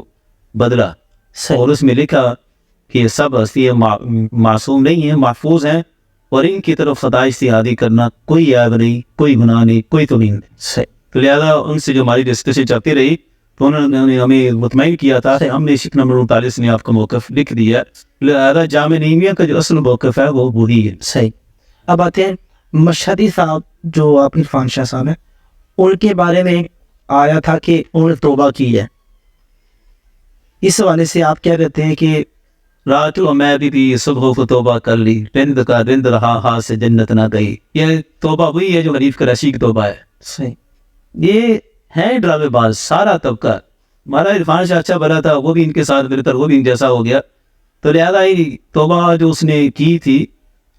بدلا اور اس میں لکھا کہ یہ سب ہستی معصوم نہیں ہیں، محفوظ ہیں، اور ان کی طرف خطا اجتہادی کرنا کوئی عیب نہیں، کوئی گناہ نہیں، کوئی توہین نہیں. صحیح. تو لہٰذا ان سے جو ہماری ڈسکشن چلتی رہی تو انہوں نے ہمیں مطمئن کیا تھا کہ ہم نے شکر نمبر 39 میں آپ کا موقف لکھ دیا. لہٰذا جامعہ رحیمہ کا جو اصل موقف ہے وہ وہی ہے. صحیح. اب آتے ہیں مشہدی صاحب جو آپ عرفان شاہ صاحب ہیں، ان کے بارے میں آیا تھا کہ انہوں نے توبہ کی ہے، اس حوالے سے آپ کیا کہتے ہیں کہ رات و میں بھی صبح کو توبہ کر لی، رند کا رند رہا ہاتھ سے جنت نہ گئی. یہ توبہ وہی ہے جو حریف کراچی کی توبہ ہے. صحیح. یہ ہے ڈرامے باز سارا طبقہ. ہمارا عرفان شاہ اچھا بنا تھا، وہ بھی ان کے ساتھ مل کر وہ بھی ان جیسا ہو گیا. تو لہٰذا ہی توبہ جو اس نے کی تھی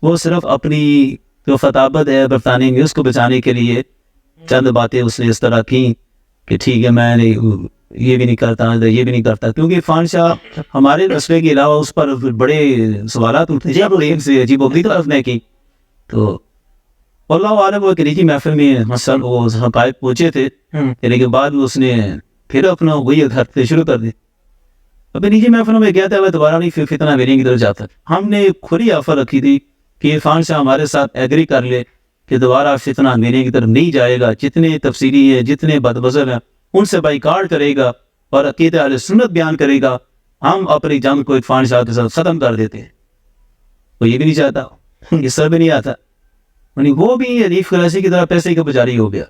وہ صرف اپنی جو خطابت ہے برطانیہ میں اس کو بچانے کے لیے چند باتیں اس نے اس طرح کی کہ ٹھیک ہے میں نے یہ بھی نہیں کرتا، یہ بھی نہیں کرتا، کیونکہ عرفان شاہ ہمارے مسئلے کے علاوہ اس پر بڑے سوالات اٹھتے جب ایک سے عجیب و غریب طرف نے کی. تو اللہ عالم وہ نجی محفل میں مثلا وہ حقائق پہنچے تھے، لیکن کے بعد اس نے پھر اپنا وہی حرکتیں شروع کر دی. ابھی نجی محفلوں میں کہتا ہے وہ دوبارہ نہیں پھر فتنہ میری کی طرف جاتا. ہم نے کھلی آفر رکھی تھی کہ عرفان شاہ ہمارے ساتھ ایگری کر لے کہ دوبارہ فتنہ میری کی طرف نہیں جائے گا، جتنے تفسیری ہیں جتنے بد مذہب ہیں ان سے بائیکاٹ کرے گا اور عقیدہ اہل سنت بیان کرے گا، ہم اپنی جنگ کو عرفان شاہ کے ساتھ ختم کر دیتے ہیں. وہ یہ بھی نہیں چاہتا، اس طرح بھی نہیں آتا. یعنی وہ بھی حریف کراچی کی طرح پیسے کا پجاری ہو گیا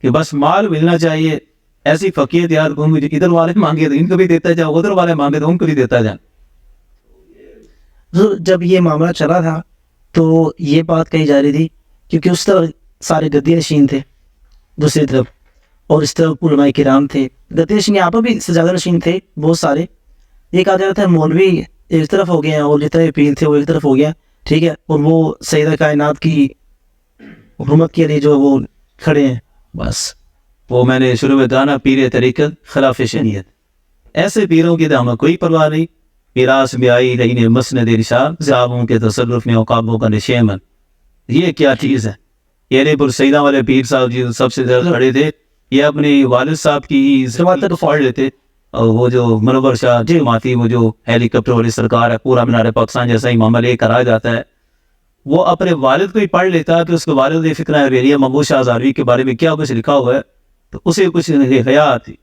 کہ بس مال ملنا چاہیے. ایسی فقیت یاد کو ادھر والے مانگے تو ان کو بھی دیتا جاؤ، ادھر والے مانگے تو ان کو بھی دیتا جائیں. جب یہ معاملہ چلا تھا تو یہ بات کہی جا رہی تھی کیونکہ اس طرف سارے گدی نشین تھے دوسری طرف، اور اس طرف علماء کرام تھے. گدی نشین یہاں پر بھی سجادہ نشین تھے بہت سارے. یہ کہا جاتا ہے مولوی ایک طرف ہو گئے ہیں اور جتنے پیر تھے وہ ایک طرف ہو گیا، ٹھیک ہے، اور وہ سیدہ کائنات کی حکومت کے لیے جو وہ کھڑے ہیں. بس وہ میں نے شروع میں کہا پیر طریقت خلاف شریعت، ایسے پیروں کی تو ہمیں کوئی پرواہ نہیں. میراث میں آئی رہی مسند رشاد صحابوں کے تصرف میں اوقابوں کا نشیمن. یہ کیا چیز ہے؟ یہ علی پور سیدہ والے پیر صاحب جی سب سے زیادہ کھڑے تھے، یہ اپنے والد صاحب کی روایت کو پڑھ لیتے. اور وہ جو منور شاہ جماعتی وہ جو ہیلی کاپٹر والی سرکار ہے، پورا مینار پاکستان جیسا ہی معاملہ لے کر آ جاتا ہے، وہ اپنے والد کو ہی پڑھ لیتا کہ اس کے والد نے فکر ریلیہ محمود شاہ ہزاروی کے بارے میں کیا کچھ لکھا ہوا ہے، تو اسے کچھ حیات تھی.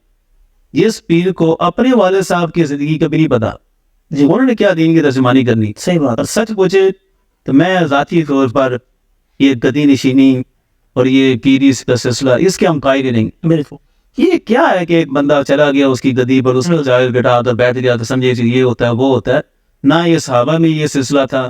جس پیر کو اپنے والد صاحب کی زندگی کا بھی نہیں پتا انہوں نے کیا دین کی ترجمانی کرنی. صحیح بات. اور سچ پوچھے تو میں ذاتی طور پر یہ گدی نشینی اور یہ پیری کا سلسلہ اس کے ہم قائل نہیں. بالکل. یہ کیا ہے کہ ایک بندہ چلا گیا اس کی گدی پر، اس میں جائے بیٹھا آتا بیٹھ گیا تو سمجھے یہ ہوتا ہے وہ ہوتا ہے. نہ یہ صحابہ میں یہ سلسلہ تھا.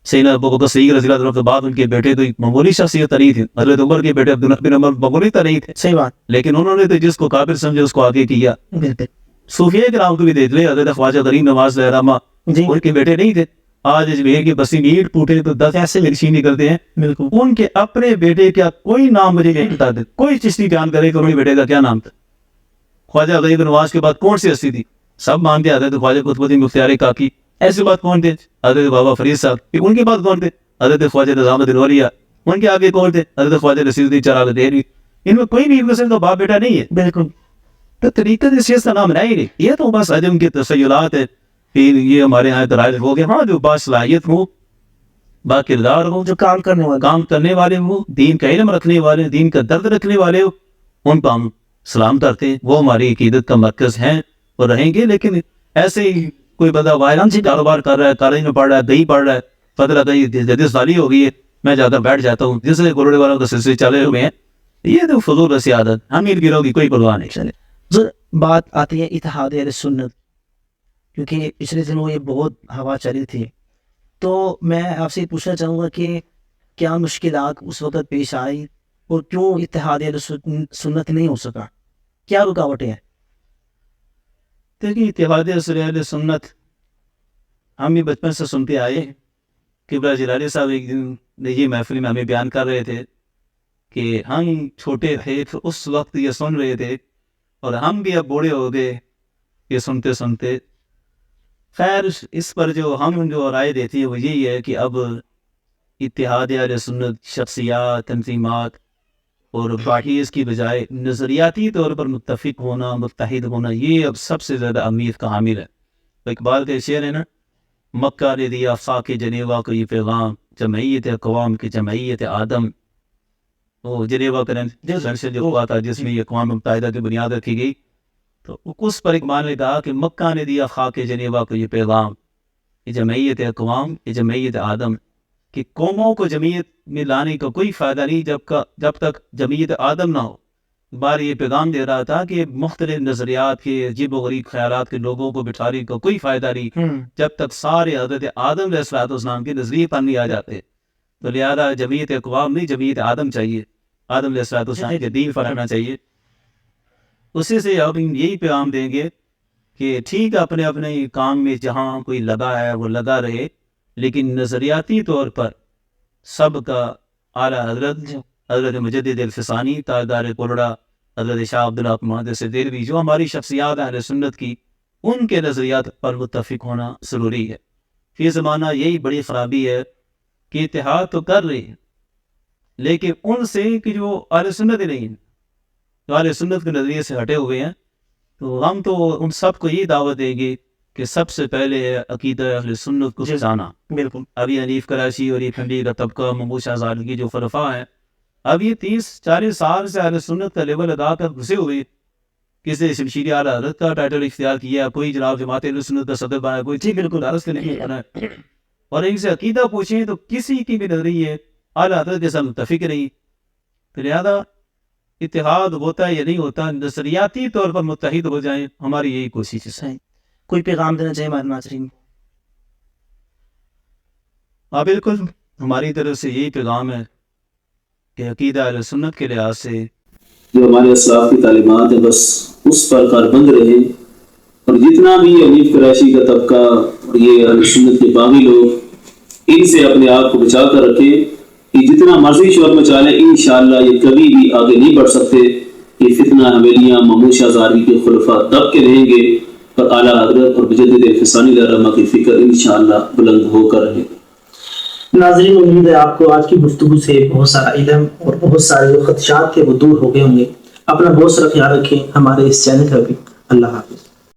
سیدنا ابوبکر صدیق رضی اللہ عنہ کے بعد ان کے بیٹے تو معمولی شخصیت نہیں تھی، حضرت عمر کے بیٹے عبداللہ بن عمر معمولی تو نہیں تھے. صحیح بات. لیکن انہوں نے تو جس کو کافر سمجھے اس کو آگے کیا. بالکل. صوفیہ کرام کو بھی دیکھ لے، حضرت خواجہ غریب نواز رحمہ جی ان کے بیٹے نہیں تھے. آج اجمیر کی بسی اینٹ ٹوٹے تو 10 ایسے مرشین نکلتے ہیں. بالکل. ان کے اپنے بیٹے کا کوئی نام مجھے نہیں بتا دے، کوئی چشتی بیان کرے کہ ان کے بیٹے کا کیا نام تھا. خواجہ غریب نواز کے بعد کون سی ہستی تھی؟ سب مانتے حضرت خواجہ قطب الدین مختار کاکی، ایسی بات کون تھے؟ حضرت بابا فرید صاحب، ان کے بعد کون تھے؟ حضرت خواجہ نظام الدین اولیاء، ان کے آگے کون تھے؟ حضرت خواجہ نصیر الدین چراغ دہلوی۔ ان میں کوئی بھی ایک دوسرے کا باپ بیٹا نہیں ہے، بالکل تو طریقت اس چیز کا نام نہیں ہے، یہ تو بس عجم کے تسیلات ہے کہ یہ ہمارے یہاں درائل ہو گئے۔ ہاں جو باصلاحیت ہو، با کردار ہو، جو کام کرنے والے کام کرنے والے ہوں، دین کا علم رکھنے والے، دین کا درد رکھنے والے ہو، ان کو ہم سلام کرتے ہیں، وہ ہماری عقیدت کا مرکز ہیں اور رہیں گے۔ لیکن ایسے ہی کوئی بندہ وائران سے کاروبار کر رہا ہے، کالج میں پڑھ رہا ہے، دہی پڑھ رہا ہے، پتہ لگا یہ جدید سالی ہو گئی ہے، میں جا کر بیٹھ جاتا ہوں، جس نے کروڑے والوں کے سلسلے چلے ہوئے ہیں، یہ تو فضول سی عادت، امیر گروہ کی کوئی پرواہ نہیں۔ چلے بات آتی ہے اتحاد اہل سنت، کیونکہ پچھلے دنوں یہ بہت ہوا چلی تھی، تو میں آپ سے پوچھنا چاہوں گا کہ کیا مشکلات اس وقت پیش آئی اور کیوں اتحاد اہل سنت نہیں ہو سکا، کیا رکاوٹیں ہیں؟ دیکھیے اتحاد اہل سنت ہم بھی بچپن سے سنتے آئے۔ قبلہ جلالی صاحب ایک دن نجی محفل میں ہمیں بیان کر رہے تھے کہ ہم چھوٹے تھے تو اس وقت یہ سن رہے تھے اور ہم بھی اب بوڑھے ہو گئے یہ سنتے سنتے۔ خیر اس پر جو ہم جو رائے دیتی ہے وہ یہی ہے کہ اب اتحاد اہل سنت شخصیات، تنظیمات اور پارٹیز کی بجائے نظریاتی طور پر متفق ہونا، متحد ہونا، یہ اب سب سے زیادہ اہمیت کا حامل ہے۔ اقبال کا شعر ہے نا، مکہ نے دیا خاک جنیوا کو یہ پیغام، جمعیت اقوام کی جمعیت آدم۔ وہ جنیوا کنونشن جو ہوا تھا جس میں یہ اقوام متحدہ کی بنیاد رکھی گئی، تو اس پر اقبال نے کہا کہ مکہ نے دیا خاک جنیوا کو یہ پیغام، یہ جمعیت اقوام، یہ جمعیت آدم، کہ قوموں کو جمعیت میں لانے کا کوئی فائدہ نہیں جب تک جمعیت آدم نہ ہو۔ بار یہ پیغام دے رہا تھا کہ مختلف نظریات کے، عجیب و غریب خیالات کے لوگوں کو بٹھانے کا کوئی فائدہ نہیں جب تک سارے حضرت آدم علیہ السلام کے نظریے پر نہیں آ جاتے۔ تو لہذا جمعیت اقوام نہیں، جمعیت آدم چاہیے، آدم علیہ السلام کے دین پر رہنا چاہیے۔ اسی سے اب یہی پیغام دیں گے کہ ٹھیک ہے اپنے اپنے کام میں جہاں کوئی لگا ہے وہ لگا رہے، لیکن نظریاتی طور پر سب کا اعلیٰ حضرت مجدد الفسانی، تاجدار کولڑا، حضرت شاہ عبداللہ محدث دہلوی، جو ہماری شخصیات اہل سنت کی، ان کے نظریات پر متفق ہونا ضروری ہے۔ فی زمانہ یہی بڑی خرابی ہے کہ اتحاد تو کر رہے ہیں لیکن ان سے کہ جو اہل سنت ہی نہیں ہیں، جو اہل سنت کے نظریے سے ہٹے ہوئے ہیں، تو ہم تو ان سب کو یہ دعوت دیں گے کہ سب سے پہلے عقیدہ اہل سنت کو جانا۔ بالکل ابھی حنیف کراچی اور یہ ٹھنڈی کا طبقہ، محمود شہزاد کی جو فرقہ ہے، اب یہ 30-40 سال سے اہل سنت کا لیول ادا کر گھسے ہوئے، کسی شمشیری اعلیٰ حضرت کا ٹائٹل اختیار کیا، کوئی جناب جماعت اہل سنت کا صدر بنا، کوئی ٹھیک بالکل عرض کے نہیں بنا، اور ان سے عقیدہ پوچھیں تو کسی کی بھی نظریے اعلیٰ حضرت کے ساتھ متفق نہیں۔ تو لہٰذا اتحاد ہوتا ہے یا نہیں ہوتا، نظریاتی طور پر متحد ہو جائیں، ہماری یہی کوشش ہے۔ صحیح، کوئی پیغام دینا چاہیے ہمارے ناظرین کو؟ ہاں بالکل، ہماری طرف سے یہی پیغام ہے کہ عقیدہ اہل سنت کے لحاظ سے جو ہمارے اسلاف کی تعلیمات ہیں بس اس پر کاربند رہے، اور جتنا بھی حنیف کراچی کا طبقہ اور یہ اہل سنت کے باغی لوگ، ان سے اپنے آپ کو بچا کر رکھیں کہ جتنا مرضی شور مچا لیں انشاءاللہ یہ کبھی بھی آگے نہیں بڑھ سکتے۔ یہ فتنہ حویلیاں محمود شاہ زاروی کے خلفاء دب کے رہیں گے، اور اعلیٰ حضرت اور مجدد الفسانی رحمہ کی فکر انشاءاللہ بلند ہو کر رہے۔ ناظرین، امید ہے آپ کو آج کی گفتگو سے بہت سارا علم اور بہت سارے جو خدشات تھے وہ دور ہو گئے ہوں گے۔ اپنا بہت سارا خیال رکھیں، ہمارے اس چینل کا بھی۔ اللہ حافظ۔